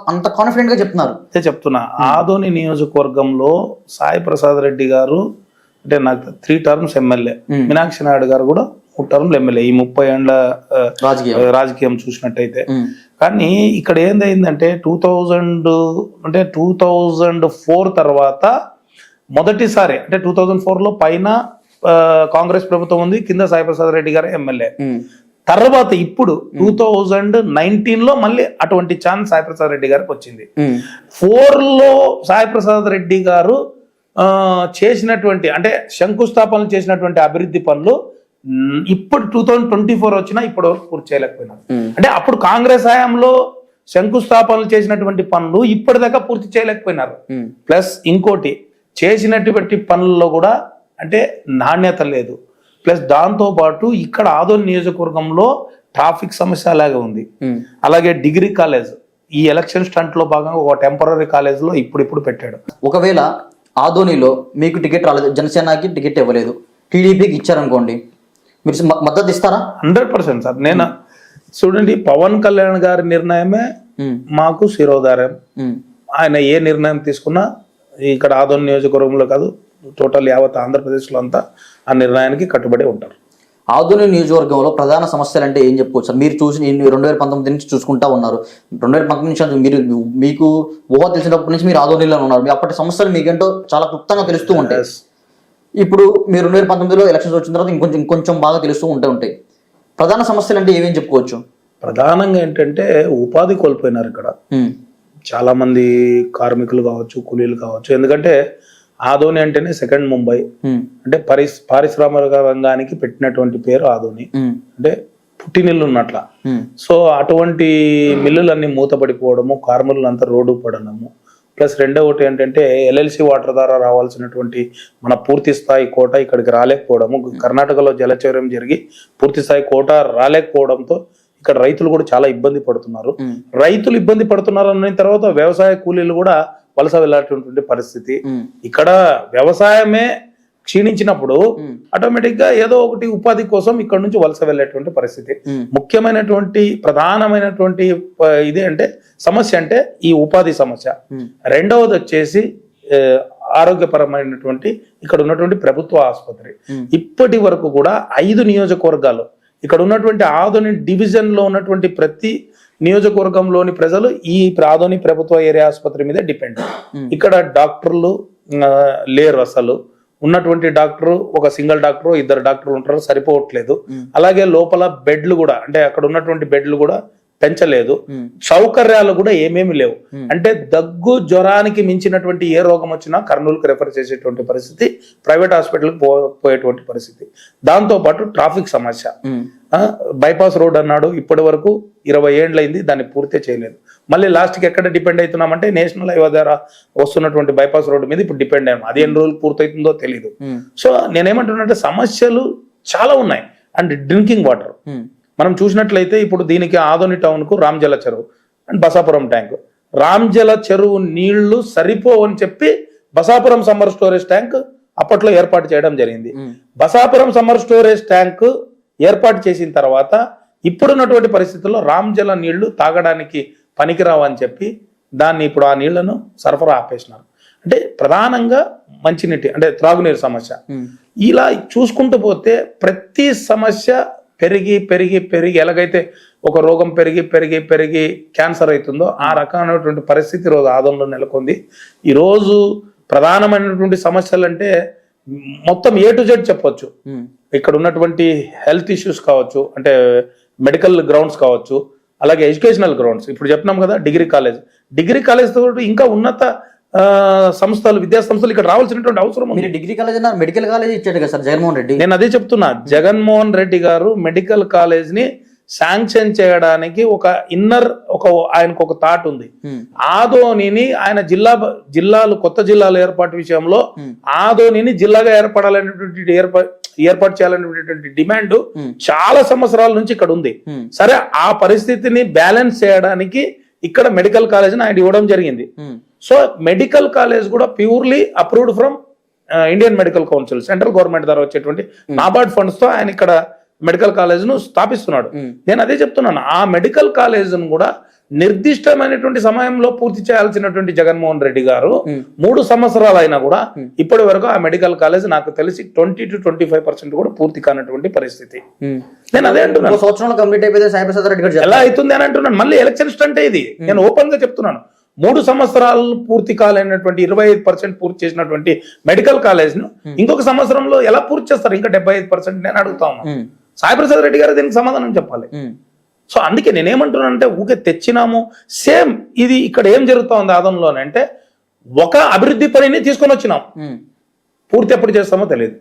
అంత కాన్ఫిడెంట్ గా చెప్తున్నారు? చెప్తున్నా, ఆదోని నియోజకవర్గంలో సాయి ప్రసాద్ రెడ్డి గారు అంటే నాకు 3 టర్మ్స్ ఎమ్మెల్యే, మీనాక్షి నాయుడు గారు కూడా 3 టర్మ్లు ఎమ్మెల్యే, ఈ 30 ఏళ్ల రాజకీయం చూసినట్టయితే. కానీ ఇక్కడ ఏందైందంటే 2004 తర్వాత మొదటిసారి, అంటే 2004లో పైన కాంగ్రెస్ ప్రభుత్వం ఉంది, కింద సాయి ప్రసాద్ రెడ్డి గారు ఎమ్మెల్యే. తర్వాత ఇప్పుడు 2019లో మళ్ళీ అటువంటి ఛాన్స్ సాయి ప్రసాద్ రెడ్డి గారికి వచ్చింది. 4లో సాయి ప్రసాద్ రెడ్డి గారు చేసినటువంటి, అంటే శంకుస్థాపనలు చేసినటువంటి అభివృద్ధి పనులు ఇప్పుడు 2024 వచ్చినా ఇప్పటి వరకు పూర్తి చేయలేకపోయినారు. అంటే అప్పుడు కాంగ్రెస్ హయాంలో శంకుస్థాపనలు చేసినటువంటి పనులు ఇప్పటిదాకా పూర్తి చేయలేకపోయినారు. ప్లస్ ఇంకోటి, చేసినటువంటి పనుల్లో కూడా అంటే నాణ్యత లేదు. ప్లస్ దాంతో పాటు ఇక్కడ ఆదోని నియోజకవర్గంలో ట్రాఫిక్ సమస్య అలాగే ఉంది. అలాగే డిగ్రీ కాలేజ్ ఈ ఎలక్షన్ స్టంట్ లో భాగంగా ఒక టెంపరీ కాలేజ్ లో ఇప్పుడు పెట్టాడు. ఒకవేళ ఆదోనిలో మీకు టికెట్ రాలేదు, జనసేనకి టికెట్ ఇవ్వలేదు, టీడీపీకి ఇచ్చారనుకోండి, మీరు మద్దతు ఇస్తారా? 100% సార్. నేను చూడండి, పవన్ కళ్యాణ్ గారి నిర్ణయమే మాకు శిరోధార్యం. ఆయన ఏ నిర్ణయం తీసుకున్నా ఇక్కడ ఆదోని నియోజకవర్గంలో కాదు, టోటల్ యావత్ ఆంధ్రప్రదేశ్లో అంతా ఆ నిర్ణయానికి కట్టుబడి ఉంటారు. ఆదోని నియోజకవర్గంలో ప్రధాన సమస్యలు అంటే ఏం చెప్పుకోవచ్చు సార్? మీరు చూసి 2019 నుంచి చూసుకుంటా ఉన్నారు, 2019 నుంచి మీకు ఊహ తెలిసినప్పటి నుంచి మీరు ఆదోనిలో ఉన్నారు, అప్పటి సమస్యలు మీకేంటో చాలా క్లుప్తంగా తెలుస్తూ ఉంటాయి. ఇప్పుడు మీరు 2019లో ఎలక్షన్స్ వచ్చిన తర్వాత ఇంకొంచెం బాగా తెలుస్తూ ఉంటాయి. ప్రధాన సమస్యలు అంటే ఏమేం చెప్పుకోవచ్చు? ప్రధానంగా ఏంటంటే ఉపాధి కోల్పోయినారు ఇక్కడ చాలా మంది కార్మికులు కావచ్చు, కూలీలు కావచ్చు. ఎందుకంటే ఆదోని అంటేనే సెకండ్ ముంబై, అంటే పారిశ్రామిక రంగానికి పెట్టినటువంటి పేరు ఆదోని, అంటే పుట్టినిల్లు ఉన్నట్ల. సో అటువంటి మిల్లులన్నీ మూతపడిపోవడము, కార్మికులంతా రోడ్డు పడడము, ప్లస్ రెండవది ఏంటంటే LLC వాటర్ ద్వారా రావాల్సినటువంటి మన పూర్తి స్థాయి కోట ఇక్కడికి రాలేకపోవడము, కర్ణాటకలో జలచౌర్యం జరిగి పూర్తి స్థాయి కోట రాలేకపోవడంతో ఇక్కడ రైతులు కూడా చాలా ఇబ్బంది పడుతున్నారు. రైతులు ఇబ్బంది పడుతున్నారు అన్న తర్వాత వ్యవసాయ కూలీలు కూడా వలస వెళ్ళేటువంటి పరిస్థితి. ఇక్కడ వ్యవసాయమే క్షీణించినప్పుడు ఆటోమేటిక్ గా ఏదో ఒకటి ఉపాధి కోసం ఇక్కడ నుంచి వలస వెళ్ళేటువంటి పరిస్థితి. ముఖ్యమైనటువంటి ప్రధానమైనటువంటి ఇది అంటే సమస్య అంటే ఈ ఉపాధి సమస్య. రెండవది వచ్చేసి ఆరోగ్యపరమైనటువంటి ఇక్కడ ఉన్నటువంటి ప్రభుత్వ ఆసుపత్రి. ఇప్పటి వరకు కూడా 5 నియోజకవర్గాలు ఇక్కడ ఉన్నటువంటి ఆదోని డివిజన్ లో ఉన్నటువంటి ప్రతి నియోజకవర్గంలోని ప్రజలు ఈ ఆదోని ప్రభుత్వ ఏరియా ఆసుపత్రి మీద డిపెండ్. ఇక్కడ డాక్టర్లు లేరు, అసలు ఉన్నటువంటి డాక్టర్ ఒక సింగిల్ డాక్టర్, 2 డాక్టర్లు ఉంటారు, సరిపోవట్లేదు. అలాగే లోపల బెడ్లు కూడా, అంటే అక్కడ ఉన్నటువంటి బెడ్లు కూడా పెంచలేదు, సౌకర్యాలు కూడా ఏమేమి లేవు. అంటే దగ్గు జ్వరానికి మించినటువంటి ఏ రోగం వచ్చినా కర్నూలుకు రెఫర్ చేసేటువంటి పరిస్థితి, ప్రైవేట్ హాస్పిటల్కి పోయేటువంటి పరిస్థితి. దాంతో పాటు ట్రాఫిక్ సమస్య. బైపాస్ రోడ్ అన్నాడు, ఇప్పటి వరకు 20 ఏళ్ళైంది, దాన్ని పూర్తి చేయలేదు. మళ్ళీ లాస్ట్కి ఎక్కడ డిపెండ్ అవుతున్నామంటే నేషనల్ హైవే ద్వారా వస్తున్నటువంటి బైపాస్ రోడ్డు మీద ఇప్పుడు డిపెండ్ అయ్యాము. అది ఎన్ని రోజులు పూర్తవుతుందో తెలియదు. సో నేనేమంటున్నానంటే సమస్యలు చాలా ఉన్నాయి. అండ్ డ్రింకింగ్ వాటర్ మనం చూసినట్లయితే ఇప్పుడు దీనికి ఆదోని టౌన్ కు రామ్జల చెరువు అండ్ బసాపురం ట్యాంక్, రామ్జల చెరువు నీళ్లు సరిపోవని చెప్పి బసాపురం సమ్మర్ స్టోరేజ్ ట్యాంక్ అప్పట్లో ఏర్పాటు చేయడం జరిగింది. బసాపురం సమ్మర్ స్టోరేజ్ ట్యాంక్ ఏర్పాటు చేసిన తర్వాత ఇప్పుడున్నటువంటి పరిస్థితుల్లో రామ్జల నీళ్లు తాగడానికి పనికిరావు అని చెప్పి దాన్ని ఇప్పుడు ఆ నీళ్లను సరఫరా ఆపేసినారు. అంటే ప్రధానంగా మంచినీటి అంటే త్రాగునీరు సమస్య. ఇలా చూసుకుంటూ పోతే ప్రతి సమస్య పెరిగి పెరిగి పెరిగి ఎలాగైతే ఒక రోగం పెరిగి పెరిగి పెరిగి క్యాన్సర్ అవుతుందో ఆ రకమైనటువంటి పరిస్థితి ఈరోజు ఆదంలో నెలకొంది. ఈరోజు ప్రధానమైనటువంటి సమస్యలు అంటే మొత్తం A to Z చెప్పొచ్చు. ఇక్కడ ఉన్నటువంటి హెల్త్ ఇష్యూస్ కావచ్చు, అంటే మెడికల్ గ్రౌండ్స్ కావచ్చు, అలాగే ఎడ్యుకేషనల్ గ్రౌండ్స్. ఇప్పుడు చెప్పినాం కదా డిగ్రీ కాలేజ్ తో ఇంకా ఉన్నత సంస్థలు, విద్యా సంస్థలు ఇక్కడ రావాల్సినటువంటి అవసరం ఉంది. డిగ్రీ కాలేజ్ అన్నారు, మెడికల్ కాలేజ్ ఇచ్చాడు కదా సార్ జగన్మోహన్ రెడ్డి. నేను అదే చెప్తున్నా, జగన్మోహన్ రెడ్డి గారు మెడికల్ కాలేజ్ ని శాంక్షన్ చేయడానికి ఆయనకు ఒక థాట్ ఉంది. ఆదోనిని ఆయన జిల్లాలు కొత్త జిల్లాల ఏర్పాటు విషయంలో ఆదోనిని జిల్లాగా ఏర్పాటు చేయాలనేటువంటి డిమాండ్ చాలా సంవత్సరాల నుంచి ఇక్కడ ఉంది. సరే, ఆ పరిస్థితిని బ్యాలెన్స్ చేయడానికి ఇక్కడ మెడికల్ కాలేజ్ ఆయన ఇవ్వడం జరిగింది. సో మెడికల్ కాలేజ్ కూడా purely approved from Indian medical council, central government ద్వారా వచ్చేటువంటి నాబార్డ్ ఫండ్స్ తో ఆయన ఇక్కడ మెడికల్ కాలేజ్ ను స్థాపిస్తున్నాడు. నేను అదే చెప్తున్నాను, ఆ మెడికల్ కాలేజ్ ను కూడా నిర్దిష్టమైనటువంటి సమయంలో పూర్తి చేయాల్సినటువంటి జగన్మోహన్ రెడ్డి గారు 3 సంవత్సరాలు అయినా కూడా ఇప్పటి వరకు ఆ మెడికల్ కాలేజ్ నాకు తెలిసి 20 to 25% కూడా పూర్తి కానటువంటి పరిస్థితి. నేను అదే అంటున్నాను, సంవత్సరంలో కంప్లీట్ అయిపోతే సాయిప్రసాద్ రెడ్డి గారు ఎలా అవుతుంది అని అంటున్నాను. మళ్ళీ ఎలక్షన్ స్టంట్ ఇది, నేను ఓపెన్ గా చెప్తున్నాను. 3 సంవత్సరాలు పూర్తి కాలేనటువంటి 25% పూర్తి చేసినటువంటి మెడికల్ కాలేజ్ ను ఇంకొక సంవత్సరంలో ఎలా పూర్తి చేస్తారు? ఇంకా 75% నేను అడుగుతా ఉన్నా. సాయిప్రసాద్ రెడ్డి గారు దీనికి సమాధానం చెప్పాలి. సో అందుకే నేనేమంటున్నానంటే ఊకే తెచ్చినాము. సేమ్ ఇది ఇక్కడ ఏం జరుగుతా ఉంది ఆదంలోనే అంటే ఒక అభివృద్ధి పనిని తీసుకొని వచ్చినాం, పూర్తి ఎప్పుడు చేస్తామో తెలియదు.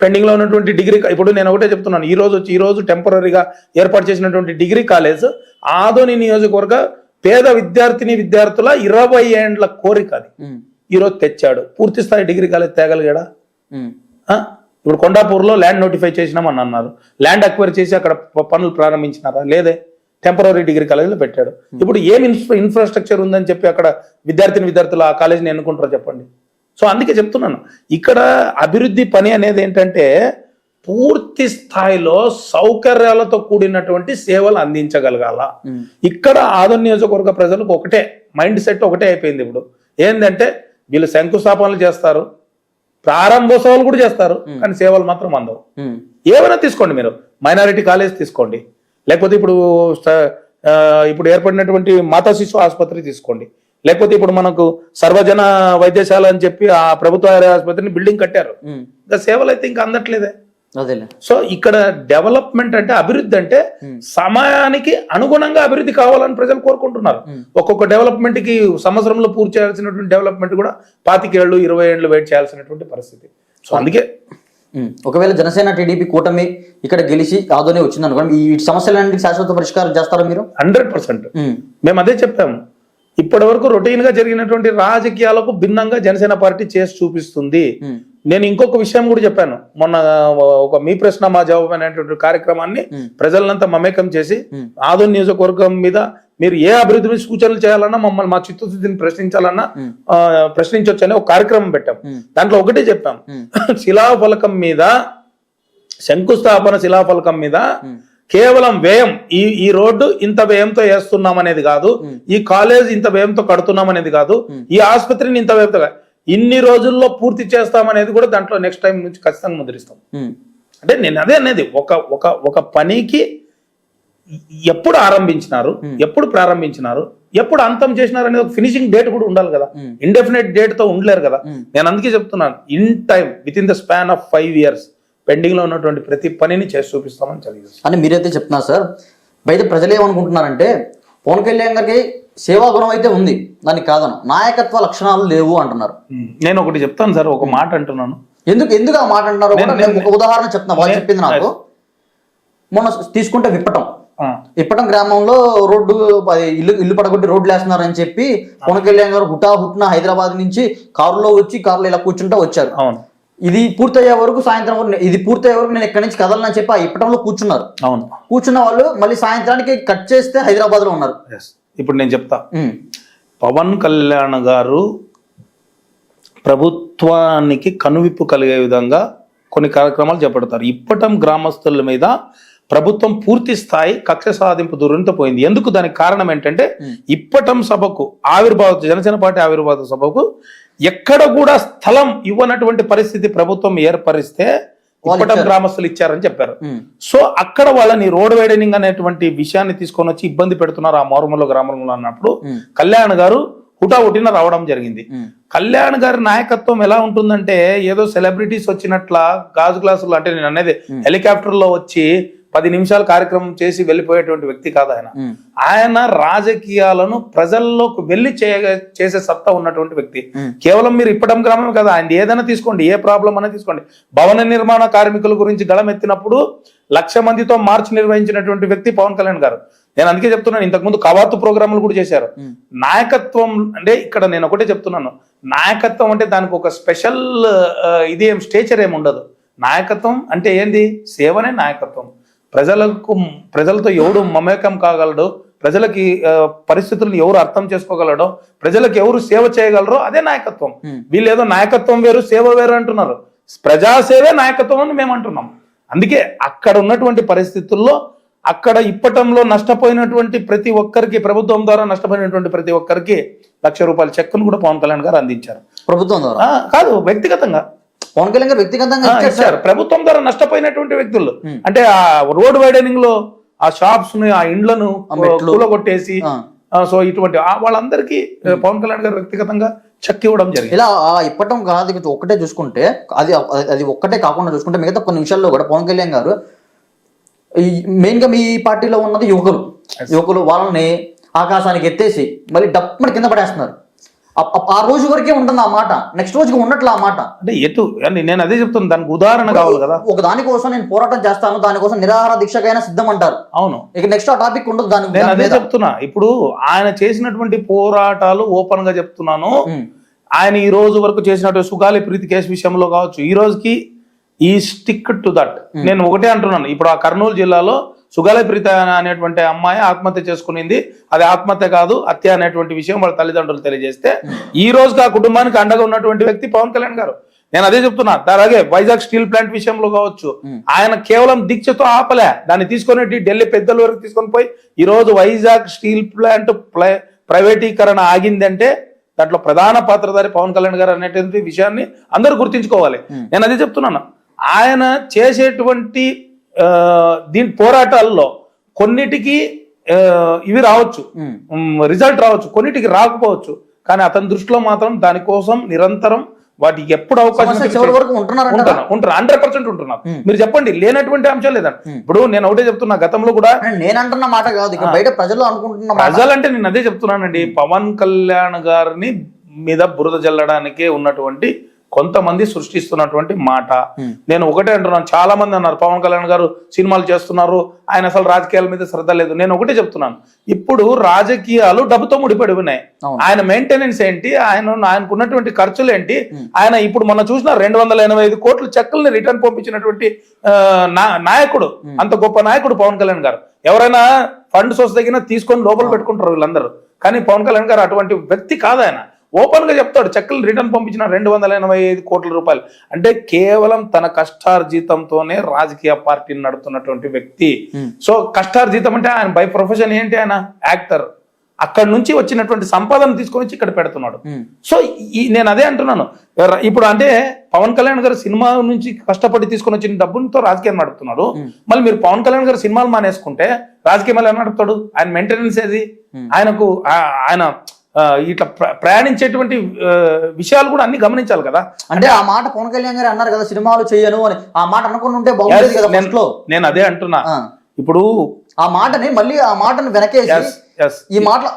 పెండింగ్ లో ఉన్నటువంటి డిగ్రీ, ఇప్పుడు నేను ఒకటే చెప్తున్నాను, ఈ రోజు టెంపరీగా ఏర్పాటు చేసినటువంటి డిగ్రీ కాలేజ్ ఆదోని నియోజకవర్గ పేద విద్యార్థుల 20 ఏండ్ల కోరిక అది. ఈరోజు తెచ్చాడు. పూర్తి స్థాయి డిగ్రీ కాలేజ్ తేగలిగాడా? ఇప్పుడు కొండాపూర్లో ల్యాండ్ నోటిఫై చేసినామని అన్నారు. ల్యాండ్ అక్వైర్ చేసి అక్కడ పనులు ప్రారంభించినారా? లేదే. టెంపరీ డిగ్రీ కాలేజీలో పెట్టాడు. ఇప్పుడు ఏం ఇన్ఫ్రాస్ట్రక్చర్ ఉందని చెప్పి అక్కడ విద్యార్థులు ఆ కాలేజీని ఎన్నుకుంటారో చెప్పండి. సో అందుకే చెప్తున్నాను, ఇక్కడ అభివృద్ధి పని అనేది ఏంటంటే పూర్తి స్థాయిలో సౌకర్యాలతో కూడినటువంటి సేవలు అందించగలగాల. ఇక్కడ ఆదోని నియోజకవర్గ ప్రజలకు ఒకటే మైండ్ సెట్ ఒకటే అయిపోయింది. ఇప్పుడు ఏంటంటే వీళ్ళు శంకుస్థాపనలు చేస్తారు, ప్రారంభోత్సవాలు కూడా చేస్తారు, కానీ సేవలు మాత్రం అందవు. ఏమైనా తీసుకోండి, మీరు మైనారిటీ కాలేజ్ తీసుకోండి, లేకపోతే ఇప్పుడు ఏర్పడినటువంటి మాతా శిశు ఆసుపత్రి తీసుకోండి, లేకపోతే ఇప్పుడు మనకు సర్వజన వైద్యశాల అని చెప్పి ఆ ప్రభుత్వ ఆసుపత్రిని బిల్డింగ్ కట్టారు, ఇంకా సేవలు అయితే ఇంకా అందట్లేదే. సో ఇక్కడ డెవలప్మెంట్ అంటే అభివృద్ధి అంటే సమయానికి అనుగుణంగా అభివృద్ధి కావాలని ప్రజలు కోరుకుంటున్నారు. ఒక్కొక్క డెవలప్మెంట్ కి సంవత్సరంలో పూర్తి చేయాల్సినటువంటి డెవలప్మెంట్ కూడా 25 ఏళ్ళు 20 ఏళ్ళు వెయిట్ చేయాల్సినటువంటి పరిస్థితి. సో అందుకే ఒకవేళ జనసేన టీడీపీ కూటమి ఇక్కడ గెలిచి ఆదోని వచ్చింది అనుకోండి, ఈ సమస్యలన్నింటికి శాశ్వత పరిష్కారం చేస్తారా మీరు? 100%. మేము అదే చెప్పాము. ఇప్పటి వరకు రొటీన్ గా జరిగినటువంటి రాజకీయాలకు భిన్నంగా జనసేన పార్టీ చేసి చూపిస్తుంది. నేను ఇంకొక విషయం కూడా చెప్పాను మొన్న, ఒక మీ ప్రశ్న మా జవాబు అనేటువంటి కార్యక్రమాన్ని ప్రజలంతా మమేకం చేసి ఆదోని నియోజకవర్గం మీద మీరు ఏ అభివృద్ధి మీద సూచనలు చేయాలన్నా మమ్మల్ని మా చిత్తశుద్ధిని ప్రశ్నించాలన్నా ప్రశ్నించవచ్చు అనే ఒక కార్యక్రమం పెట్టాం. దాంట్లో ఒకటే చెప్పాం, శిలాఫలకం మీద శంకుస్థాపన శిలాఫలకం మీద కేవలం వ్యయం, ఈ రోడ్డు ఇంత వ్యయంతో వేస్తున్నాం అనేది కాదు, ఈ కాలేజ్ ఇంత వ్యయంతో కడుతున్నాం అనేది కాదు, ఈ ఆసుపత్రిని ఇంత వ్యయంతో, ఇన్ని రోజుల్లో పూర్తి చేస్తామనేది కూడా దాంట్లో నెక్స్ట్ టైం నుంచి ఖచ్చితంగా ముద్రిస్తాం. అంటే నేను అదే అనేది, ఒక పనికి ఎప్పుడు ఆరంభించినారు, ఎప్పుడు ప్రారంభించినారు, ఎప్పుడు అంతం చేసినారు అనేది ఒక ఫినిషింగ్ డేట్ కూడా ఉండాలి కదా. ఇండెఫినెట్ డేట్ తో ఉండలేరు కదా. నేను అందుకే చెప్తున్నాను, in time with in the span of 5 years pending లో ఉన్నటువంటి ప్రతి పనిని చేసి చూపిస్తామని తెలియదు అని మీరైతే చెప్తున్నారు సార్. అయితే ప్రజలు ఏమనుకుంటున్నారంటే పవన్ కళ్యాణ్ గారికి సేవా గుణం అయితే ఉంది, దానికి కాదను, నాయకత్వ లక్షణాలు లేవు అంటున్నారు. నేను ఒకటి చెప్తాను సార్, ఒక మాట అంటున్నాను. ఎందుకు ఆ మాట అంటున్నారు? ఒక ఉదాహరణ చెప్తున్నా. వాళ్ళు చెప్పింది నాకు మొన్న తీసుకుంటే విప్పటం గ్రామంలో రోడ్డు ఇల్లు పడగొట్టి రోడ్లు వేస్తున్నారు అని చెప్పి పవన్ కళ్యాణ్ గారు హుట్న హైదరాబాద్ నుంచి కారులో ఇలా కూర్చుంటా వచ్చారు. ఇది పూర్తయ్యే వరకు సాయంత్రం ఇది పూర్తయ్యే వరకు నేను ఎక్కడి నుంచి కదలని చెప్పి ఆ ఇప్పటంలో కూర్చున్నారు. కూర్చున్న వాళ్ళు మళ్ళీ సాయంత్రానికి కట్ చేస్తే హైదరాబాద్ లో ఉన్నారు. ఇప్పుడు నేను చెప్తా, పవన్ కళ్యాణ్ గారు ప్రభుత్వానికి కనువిప్పు కలిగే విధంగా కొన్ని కార్యక్రమాలు చేపడతారు. ఇప్పటం గ్రామస్తుల మీద ప్రభుత్వం పూర్తి స్థాయి కక్ష సాధింపు ధోరణితో పోయింది. ఎందుకు? దానికి కారణం ఏంటంటే ఇప్పటం సభకు జనసేన పార్టీ ఆవిర్భావ సభకు ఎక్కడ కూడా స్థలం ఇవ్వనటువంటి పరిస్థితి ప్రభుత్వం ఏర్పరిస్తే ఇప్పటం గ్రామస్తులు ఇచ్చారని చెప్పారు. సో అక్కడ వాళ్ళని రోడ్ వైడనింగ్ అనేటువంటి విషయాన్ని తీసుకొని వచ్చి ఇబ్బంది పెడుతున్నారు ఆ మారుమూల గ్రామంలో అన్నప్పుడు కళ్యాణ్ గారు హుటాహుటిన రావడం జరిగింది. కళ్యాణ్ గారి నాయకత్వం ఎలా ఉంటుందంటే ఏదో సెలబ్రిటీస్ వచ్చినట్ల గాజు గ్లాసులు, అంటే నేను అనేది హెలికాప్టర్ లో వచ్చి 10 నిమిషాలు కార్యక్రమం చేసి వెళ్ళిపోయేటువంటి వ్యక్తి కాదు ఆయన. ఆయన రాజకీయాలను ప్రజల్లోకి వెళ్ళి చేసే సత్తా ఉన్నటువంటి వ్యక్తి. కేవలం మీరు ఇప్పటం గ్రామం కదా, ఆయన ఏదైనా తీసుకోండి, ఏ ప్రాబ్లం అనేది తీసుకోండి. భవన నిర్మాణ కార్మికుల గురించి గళమెత్తినప్పుడు 1,00,000 మందితో మార్చ్ నిర్వహించినటువంటి వ్యక్తి పవన్ కళ్యాణ్ గారు. నేను అందుకే చెప్తున్నాను, ఇంతకుముందు కవాతు ప్రోగ్రాంలు కూడా చేశారు. నాయకత్వం అంటే ఇక్కడ నేను ఒకటే చెప్తున్నాను, నాయకత్వం అంటే దానికి ఒక స్పెషల్ ఇది స్టేచర్ ఏమి ఉండదు. నాయకత్వం అంటే ఏంది? సేవనే నాయకత్వం. ప్రజలతో ఎవడు మమేకం కాగలడు, ప్రజలకి పరిస్థితులను ఎవరు అర్థం చేసుకోగలడో, ప్రజలకు ఎవరు సేవ చేయగలరో అదే నాయకత్వం. వీళ్ళు ఏదో నాయకత్వం వేరు సేవ వేరు అంటున్నారు. ప్రజాసేవే నాయకత్వం అని మేము అంటున్నాం. అందుకే అక్కడ ఉన్నటువంటి పరిస్థితుల్లో అక్కడ ఇప్పటంలో నష్టపోయినటువంటి ప్రతి ఒక్కరికి, ప్రభుత్వం ద్వారా నష్టపోయినటువంటి ప్రతి ఒక్కరికి 1,00,000 రూపాయల చెక్కును కూడా పవన్ కళ్యాణ్ గారు అందించారు. ప్రభుత్వం ద్వారా కాదు, వ్యక్తిగతంగా పవన్ కళ్యాణ్ గారు వ్యక్తిగతంగా ఇచ్చారు. ప్రభుత్వం ద్వారా నష్టపోయినటువంటి వ్యక్తులు, అంటే ఆ రోడ్ వైడనింగ్ లో ఆ షాప్స్ ని, ఆ ఇండ్లను కూలగొట్టేసి, సో ఇటువంటి వాళ్ళందరికీ పవన్ కళ్యాణ్ గారు వ్యక్తిగతంగా చెక్ ఇవ్వడం జరిగింది. ఇలా ఇప్పటం కాదు, ఒక్కటే చూసుకుంటే అది ఒక్కటే కాకుండా చూసుకుంటే మిగతా కొన్ని విషయాల్లో కూడా పవన్ కళ్యాణ్ గారు మెయిన్ గా మీ పార్టీలో ఉన్నది యువకులు వాళ్ళని ఆకాశానికి ఎత్తేసి మళ్ళీ డప్పుని కింద పడేస్తున్నారు. ఆ రోజు వరకే ఉంటుంది ఆ మాట, నెక్స్ట్ రోజుకి ఉన్నట్లు ఆ మాట. అంటే ఎటు నేను అదే చెప్తాను, దానికి ఉదాహరణ కావాలి కదా. ఒక దానికోసం నేను పోరాటం చేస్తాను, దానికోసం నిరాహార దీక్షకైనా సిద్ధం అంటారు. అవును, ఇక నెక్స్ట్ ఆ టాపిక్ ఉండదు. దానికి నేను అదే చెప్తున్నా. ఇప్పుడు ఆయన చేసినటువంటి పోరాటాలు ఓపెన్ గా చెప్తున్నాను. ఆయన ఈ రోజు వరకు చేసినటువంటి సుగాలి ప్రీతి కేసు విషయంలో కావచ్చు, ఈ రోజుకి ఈ స్టిక్ టు దట్. నేను ఒకటే అంటున్నాను, ఇప్పుడు ఆ కర్నూలు జిల్లాలో సుగాలి ప్రీత అనేటువంటి అమ్మాయి ఆత్మహత్య చేసుకునింది. అది ఆత్మహత్య కాదు, హత్య అనేటువంటి విషయం వాళ్ళ తల్లిదండ్రులు తెలియజేస్తే ఈ రోజుకి ఆ కుటుంబానికి అండగా ఉన్నటువంటి వ్యక్తి పవన్ కళ్యాణ్ గారు. నేను అదే చెప్తున్నా. అలాగే వైజాగ్ స్టీల్ ప్లాంట్ విషయంలో కావచ్చు, ఆయన కేవలం దీక్షతో ఆపలే, దాన్ని తీసుకొని ఢిల్లీ పెద్దల వరకు తీసుకొని పోయి ఈ రోజు వైజాగ్ స్టీల్ ప్లాంట్ ప్రైవేటీకరణ ఆగిందంటే దాంట్లో ప్రధాన పాత్రధారి పవన్ కళ్యాణ్ గారు అనేటువంటి విషయాన్ని అందరూ గుర్తించుకోవాలి. నేను అదే చెప్తున్నాను, ఆయన చేసేటువంటి దీని పోరాటాల్లో కొన్నిటికి ఇవి రావచ్చు, రిజల్ట్ రావచ్చు, కొన్నిటికి రాకపోవచ్చు. కానీ అతని దృష్టిలో మాత్రం దానికోసం నిరంతరం వాటికి ఎప్పుడు అవకాశం ఉంటారు, 100% ఉంటున్నారు. మీరు చెప్పండి, లేనటువంటి అంశం లేదండి. ఇప్పుడు నేను ఒకటే చెప్తున్నా, గతంలో కూడా నేను అంటున్న మాట కాదు, బయట ప్రజలు అనుకుంటున్న ప్రజలంటే నేను అదే చెప్తున్నానండి, పవన్ కళ్యాణ్ గారిని మీద బురద జల్లడానికే ఉన్నటువంటి కొంతమంది సృష్టిస్తున్నటువంటి మాట. నేను ఒకటే అంటున్నాను, చాలా మంది అన్నారు పవన్ కళ్యాణ్ గారు సినిమాలు చేస్తున్నారు, ఆయన అసలు రాజకీయాల మీద శ్రద్ధ లేదు. నేను ఒకటే చెప్తున్నాను, ఇప్పుడు రాజకీయాలు డబ్బుతో ముడిపడి ఉన్నాయి. ఆయన మెయింటెనెన్స్ ఏంటి, ఆయనకున్నటువంటి ఖర్చులు ఏంటి, ఆయన ఇప్పుడు మొన్న చూసిన 285 కోట్ల చెక్కుల్ని రిటర్న్ పంపించినటువంటి నాయకుడు, అంత గొప్ప నాయకుడు పవన్ కళ్యాణ్ గారు. ఎవరైనా ఫండ్స్ వస్తే తీసుకొని లోపల పెట్టుకుంటారు వీళ్ళందరూ, కానీ పవన్ కళ్యాణ్ గారు అటువంటి వ్యక్తి కాదు. ఆయన ఓపెన్ గా చెప్తాడు, చెక్కులు రిటర్న్ పంపించిన 285 కోట్ల రూపాయలు అంటే కేవలం తన కష్టార్జితంతోనే రాజకీయ పార్టీని నడుపుతున్నటువంటి వ్యక్తి. సో కష్టార్జితం అంటే ఆయన బై ప్రొఫెషన్ ఏంటి, ఆయన యాక్టర్. అక్కడ నుంచి వచ్చినటువంటి సంపాదన తీసుకొని వచ్చి ఇక్కడ పెడుతున్నాడు. సో నేను అదే అంటున్నాను, ఇప్పుడు అంటే పవన్ కళ్యాణ్ గారు సినిమా నుంచి కష్టపడి తీసుకొని వచ్చిన డబ్బులతో రాజకీయం నడుపుతున్నాడు. మళ్ళీ మీరు పవన్ కళ్యాణ్ గారు సినిమాలు మానేసుకుంటే రాజకీయం ఎలా నడుపుతాడు? ఆయన మెయింటెనెన్స్ ఏది? ఆయనకు ఆయన ఇట్లా ప్రయాణించేటువంటి విషయాలు కూడా అన్ని గమనించాలి కదా. అంటే ఆ మాట పవన్ కళ్యాణ్ గారు అన్నారు కదా, సినిమాలు చేయను అని. ఆ మాట అనుకుని ఉంటే బాగుండేది కదా. నేను అదే అంటున్నా, ఇప్పుడు ఆ మాటని మళ్ళీ ఆ మాటను వెనకేసి ఈ మాటలు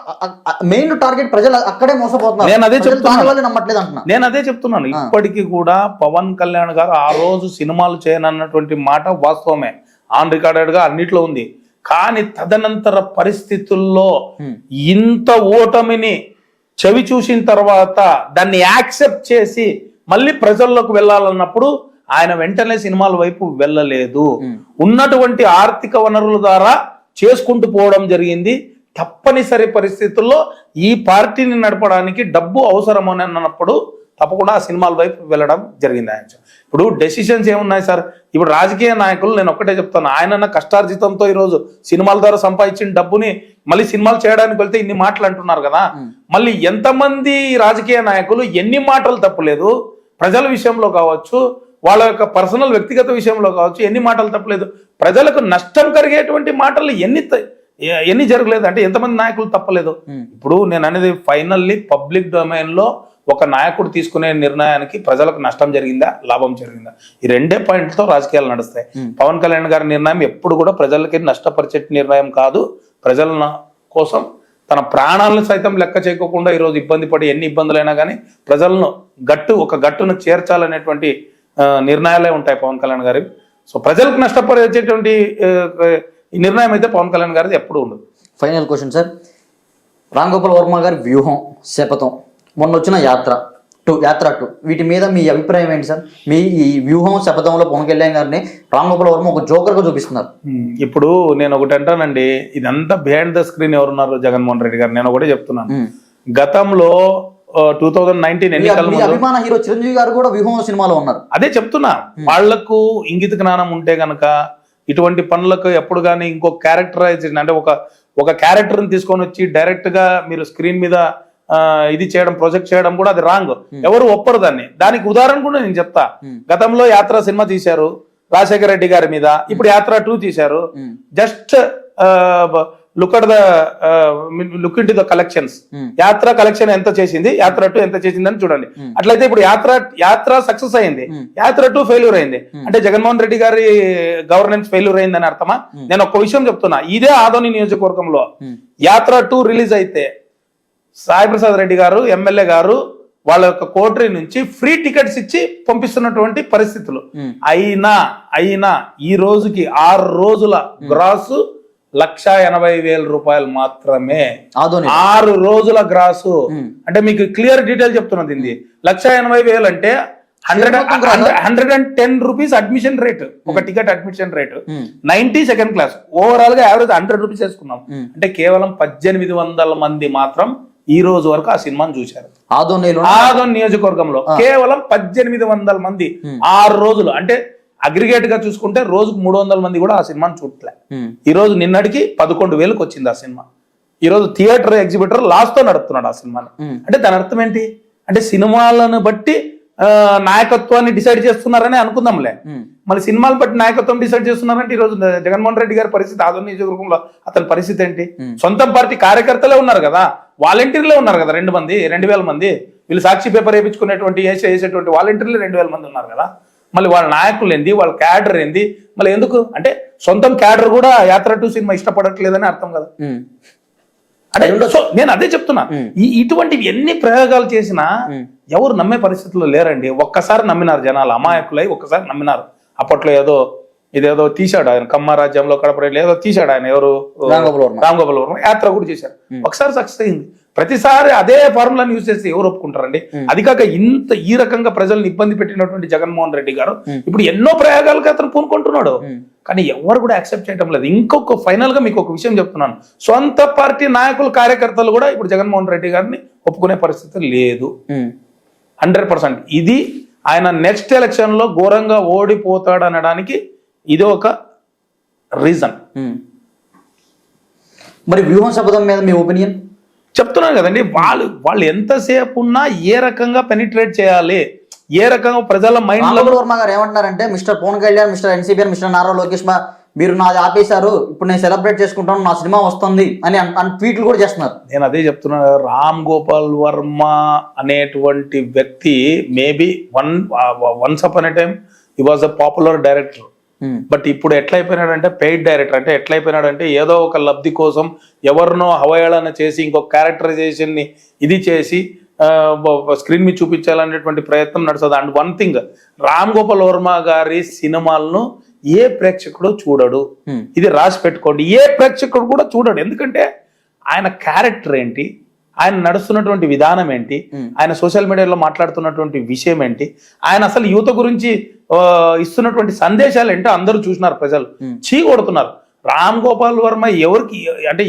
మెయిన్ టార్గెట్ ప్రజలు అక్కడే మోసపోతున్నారు. నేను అదే చెప్తున్నాను, నమ్మట్లేదు అంటున్నా. నేను అదే చెప్తున్నాను. ఇప్పటికీ కూడా పవన్ కళ్యాణ్ గారు ఆ రోజు సినిమాలు చేయనన్నటువంటి మాట వాస్తవమే, ఆన్ రికార్డెడ్ గా అన్నిట్లో ఉంది. కానీ తదనంతర పరిస్థితుల్లో ఇంత ఓటమిని చవి చూసిన తర్వాత దాన్ని యాక్సెప్ట్ చేసి మళ్ళీ ప్రజల్లోకి వెళ్ళాలన్నప్పుడు ఆయన వెంటనే సినిమాల వైపు వెళ్ళలేదు. ఉన్నటువంటి ఆర్థిక వనరుల ద్వారా చేసుకుంటూ పోవడం జరిగింది. తప్పనిసరి పరిస్థితుల్లో ఈ పార్టీని నడపడానికి డబ్బు అవసరమని అన్నప్పుడు తప్పకుండా ఆ సినిమాల వైపు వెళ్ళడం జరిగింది ఆయన. ఇప్పుడు డెసిషన్స్ ఏమున్నాయి సార్? ఇప్పుడు రాజకీయ నాయకులు నేను ఒక్కటే చెప్తాను, ఆయన కష్టార్జితంతో ఈరోజు సినిమాల ద్వారా సంపాదించిన డబ్బుని మళ్ళీ సినిమాలు చేయడానికి వెళ్తే ఇన్ని మాటలు అంటున్నారు కదా. మళ్ళీ ఎంతమంది రాజకీయ నాయకులు ఎన్ని మాటలు తప్పులేదు, ప్రజల విషయంలో కావచ్చు, వాళ్ళ యొక్క పర్సనల్ వ్యక్తిగత విషయంలో కావచ్చు, ఎన్ని మాటలు తప్పలేదు, ప్రజలకు నష్టం కలిగేటువంటి మాటలు ఎన్ని జరగలేదు అంటే ఎంతమంది నాయకులు తప్పలేదు. ఇప్పుడు నేను అనేది ఫైనల్లీ పబ్లిక్ డొమైన్ లో ఒక నాయకుడు తీసుకునే నిర్ణయానికి ప్రజలకు నష్టం జరిగిందా, లాభం జరిగిందా, ఈ రెండే పాయింట్లతో రాజకీయాలు నడుస్తాయి. పవన్ కళ్యాణ్ గారి నిర్ణయం ఎప్పుడు కూడా ప్రజలకి నష్టపరిచే నిర్ణయం కాదు. ప్రజల కోసం తన ప్రాణాలను సైతం లెక్క చేయకుండా ఈరోజు ఇబ్బంది పడి ఎన్ని ఇబ్బందులైనా కానీ ప్రజలను ఒక గట్టును చేర్చాలనేటువంటి నిర్ణయాలే ఉంటాయి పవన్ కళ్యాణ్ గారి. సో ప్రజలకు నష్టపరిచేటువంటి నిర్ణయం అయితే పవన్ కళ్యాణ్ గారిది ఎప్పుడు ఉండదు. Final question sir, Ram Gopal Varma గారి వ్యూహం, శపథం, మొన్న వచ్చిన యాత్ర 2 వీటి మీద మీ అభిప్రాయం ఏంటి సార్? మీ ఈ వ్యూహం శపథంలో పవన్ కళ్యాణ్ గారిని రామ్ గోపాల్ వర్మ ఒక జోకర్ గా చూపిస్తున్నారు. ఇప్పుడు నేను ఒకటి అంటానండి, ఇదంతా బిహైండ్ ద స్క్రీన్ ఎవరున్నారు? జగన్మోహన్ రెడ్డి గారు. నేను ఒకటే చెప్తున్నాను, గతంలో 2019 ఎన్నికల అభిమాన హీరో చిరంజీవి గారు కూడా వ్యూహం సినిమాలో ఉన్నారు. అదే చెప్తున్నా, వాళ్లకు ఇంగిత జ్ఞానం ఉంటే గనక ఇటువంటి పనులకు ఎప్పుడు కానీ ఇంకో క్యారెక్టరైజేషన్ అంటే ఒక క్యారెక్టర్ని తీసుకొని వచ్చి డైరెక్ట్ గా మీరు స్క్రీన్ మీద ఇది చేయడం, ప్రొజెక్ట్ చేయడం కూడా అది రాంగ్. ఎవరు ఒప్పరు దాన్ని. దానికి ఉదాహరణ కూడా నేను చెప్తా. గతంలో యాత్ర సినిమా తీశారు రాజశేఖర రెడ్డి గారి మీద, ఇప్పుడు యాత్ర 2 తీశారు. Just look into the collections. యాత్ర కలెక్షన్ ఎంత చేసింది, యాత్ర 2 ఎంత చేసింది అని చూడండి. అట్లయితే ఇప్పుడు యాత్ర సక్సెస్ అయింది, యాత్ర 2 ఫెయిల్యూర్ అయింది అంటే జగన్మోహన్ రెడ్డి గారి గవర్నెన్స్ ఫెయిల్యూర్ అయిందని అర్థమా? నేను ఒక విషయం చెప్తున్నా, ఇదే ఆదోని నియోజకవర్గంలో యాత్ర 2 రిలీజ్ అయితే సాయి ప్రసాద్ రెడ్డి గారు ఎమ్మెల్యే గారు వాళ్ళ యొక్క కోటరీ నుంచి ఫ్రీ టికెట్స్ ఇచ్చి పంపిస్తున్నటువంటి పరిస్థితులు. అయినా ఈ రోజుకి 6 రోజుల గ్రాసు 1,80,000 రూపాయలు మాత్రమే. 6 రోజుల గ్రాసు అంటే మీకు క్లియర్ డీటెయిల్ చెప్తున్నది. 1,80,000 అంటే 110 రూపీస్ అడ్మిషన్ రేట్, ఒక ticket admission rate. 90 second class, overall గా యావరేజ్ 100 రూపీస్ వేసుకున్నాం అంటే కేవలం 1800 మంది మాత్రం ఈ రోజు వరకు ఆ సినిమాను చూశారు. ఆదోని నియోజకవర్గంలో కేవలం 1800 మంది 6 రోజులు. అంటే అగ్రిగేట్ గా చూసుకుంటే రోజుకు 300 మంది కూడా ఆ సినిమాను చూడలే. ఈ రోజు నిన్నటికి 11,000కి వచ్చింది ఆ సినిమా. ఈ రోజు థియేటర్ ఎగ్జిబిటర్ లాస్ తో నడుపుతున్నాడు ఆ సినిమాని. అంటే దాని అర్థం ఏంటి అంటే సినిమాలను బట్టి నాయకత్వాన్ని డిసైడ్ చేస్తున్నారని అనుకుందాంలే. మళ్ళీ సినిమాలు బట్టి నాయకత్వం డిసైడ్ చేస్తున్నారంటే ఈ రోజు జగన్మోహన్ రెడ్డి గారి పరిస్థితి, ఆదోని నియోజకవర్గంలో అతని పరిస్థితి ఏంటి? సొంత పార్టీ కార్యకర్తలే ఉన్నారు కదా, వాలంటీర్లే ఉన్నారు కదా 2,000 మంది. వీళ్ళు సాక్షి పేపర్ వేయించుకునేటువంటి వేసేటువంటి వాలంటీర్లు 2,000 మంది ఉన్నారు కదా. మళ్ళీ వాళ్ళ నాయకులు ఏంది, వాళ్ళ క్యాడర్ ఏంది, మళ్ళీ ఎందుకు అంటే సొంతం క్యాడర్ కూడా యాత్ర 2 సినిమా ఇష్టపడట్లేదని అర్థం కదా. అంటే సో నేను అదే చెప్తున్నా, ఇటువంటివి ఎన్ని ప్రయోగాలు చేసినా ఎవరు నమ్మే పరిస్థితుల్లో లేరండి. ఒక్కసారి నమ్మినారు జనాలు, అమాయకులై ఒక్కసారి నమ్మినారు. అప్పట్లో ఇదేదో తీశాడు ఆయన, కమ్మ రాజ్యంలో కడపరేట్లు ఏదో తీశాడు ఆయన, ఎవరు రామ్ గోపాల్ వర్మ. యాత్ర కూడా చేశారు, ఒకసారి సక్సెస్ అయింది. ప్రతిసారి అదే ఫార్ములాని యూజ్ చేస్తే ఎవరు ఒప్పుకుంటారండి? అది కాక ఈ రకంగా ప్రజల్ని ఇబ్బంది పెట్టినటువంటి జగన్మోహన్ రెడ్డి గారు ఇప్పుడు ఎన్నో ప్రయోగాలకు అతను పూనుకుంటున్నాడు, కానీ ఎవరు కూడా యాక్సెప్ట్ చేయడం లేదు. ఇంకొక ఫైనల్ గా మీకు ఒక విషయం చెప్తున్నాను, సొంత పార్టీ నాయకులు కార్యకర్తలు కూడా ఇప్పుడు జగన్మోహన్ రెడ్డి గారిని ఒప్పుకునే పరిస్థితి లేదు 100%. ఇది ఆయన నెక్స్ట్ ఎలక్షన్ లో ఘోరంగా ఓడిపోతాడు అనడానికి ఇది ఒక రీజన్. మరి వ్యూహం శపథం మీద మీ ఒపీనియన్? చెప్తున్నాను కదండి, వాళ్ళు ఎంతసేపు ఉన్నా ఏ రకంగా పెనిట్రేట్ చేయాలి, ఏ రకంగా ప్రజల మైండ్ లో. వర్మ గారు ఏమంటున్నారంటే mister Pawan Kalyan, mister NCB, mister Nara Lokesh మీరు నాది ఆపేశారు, ఇప్పుడు నేను సెలబ్రేట్ చేసుకుంటాను, నా సినిమా వస్తుంది అని ట్వీట్లు కూడా చేస్తున్నారు. నేను అదే చెప్తున్నాను, రామ్ గోపాల్ వర్మ అనేటువంటి వ్యక్తి maybe once upon a time he was a popular director. But ఇప్పుడు ఎట్లయిపోయినాడంటే పెయిడ్ డైరెక్టర్. అంటే ఎట్లయిపోయినాడంటే ఏదో ఒక లబ్ధి కోసం ఎవరినో హవయాళన చేసి ఇంకొక క్యారెక్టరైజేషన్ ని ఇది చేసి స్క్రీన్ మీద చూపించాలనేటువంటి ప్రయత్నం నడుస్తుంది. And one thing, Ram Gopal Varma గారి సినిమాలను ఏ ప్రేక్షకుడు చూడడు, ఇది రాసి పెట్టుకోండి, ఏ ప్రేక్షకుడు కూడా చూడడు. ఎందుకంటే ఆయన క్యారెక్టర్ ఏంటి, ఆయన నడుస్తున్నటువంటి విధానం ఏంటి, ఆయన సోషల్ మీడియాలో మాట్లాడుతున్నటువంటి విషయం ఏంటి, ఆయన అసలు యువత గురించి ఇస్తున్నటువంటి సందేశాలు ఏంటో అందరూ చూసినారు, ప్రజలు చీ కొడుతున్నారు. రామ్ గోపాల్ వర్మ ఎవరికి అంటే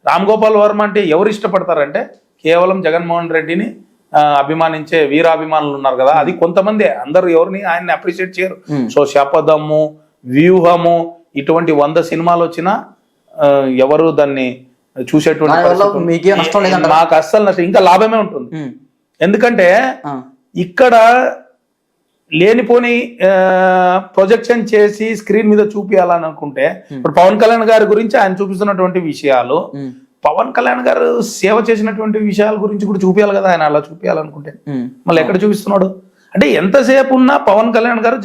రామ్ గోపాల్ వర్మ అంటే ఎవరు ఇష్టపడతారంటే కేవలం జగన్మోహన్ రెడ్డిని అభిమానించే వీరాభిమానులు ఉన్నారు కదా, అది కొంతమందే, అందరూ ఎవరిని ఆయన్ని అప్రిషియేట్ చేయరు. సో శపథము, వ్యూహము ఇటువంటి 100 సినిమాలు వచ్చినా ఎవరు దాన్ని చూసేటువంటి నాకు అస్సలు నష్టం, ఇంకా లాభమే ఉంటుంది. ఎందుకంటే ఇక్కడ లేనిపోని ప్రొజెక్షన్ చేసి స్క్రీన్ మీద చూపించాలని అనుకుంటే, ఇప్పుడు పవన్ కళ్యాణ్ గారి గురించి ఆయన చూపిస్తున్నటువంటి విషయాలు, పవన్ కళ్యాణ్ గారు సేవ చేసినటువంటి విషయాల గురించి కూడా చూపించాలి కదా. ఆయన అలా చూపించాలనుకుంటే మళ్ళీ ఎక్కడ చూపిస్తున్నాడు అంటే, ఎంతసేపు ఉన్నా పవన్ కళ్యాణ్ గారు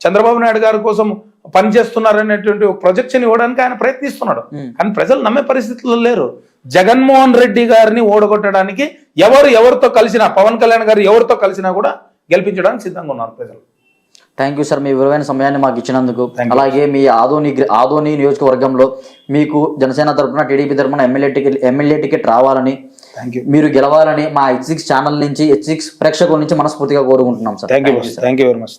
చంద్రబాబు నాయుడు గారి కోసం పనిచేస్తున్నారనేటువంటి ఒక ప్రొజెక్షన్ ఇవ్వడానికి ఆయన ప్రయత్నిస్తున్నాడు. కానీ ప్రజలు నమ్మే పరిస్థితుల్లో లేరు. జగన్మోహన్ రెడ్డి గారిని ఓడగొట్టడానికి ఎవరితో కలిసినా, పవన్ కళ్యాణ్ గారు ఎవరితో కలిసినా కూడా గెలిపించడానికి సిద్ధంగా ఉన్నారు ప్రజలు. థ్యాంక్ యూ సార్, మీ విలువైన సమయాన్ని మాకు ఇచ్చినందుకు. అలాగే మీ ఆదోని నియోజకవర్గంలో మీకు జనసేన తరఫున, టీడీపీ తరఫున ఎమ్మెల్యే టికెట్ రావాలని, మీరు గెలవాలని మా H6 ఛానల్ నుంచి, H6 ప్రేక్షకుల నుంచి మనస్ఫూర్తిగా కోరుకుంటున్నాం sir. Thank you very much.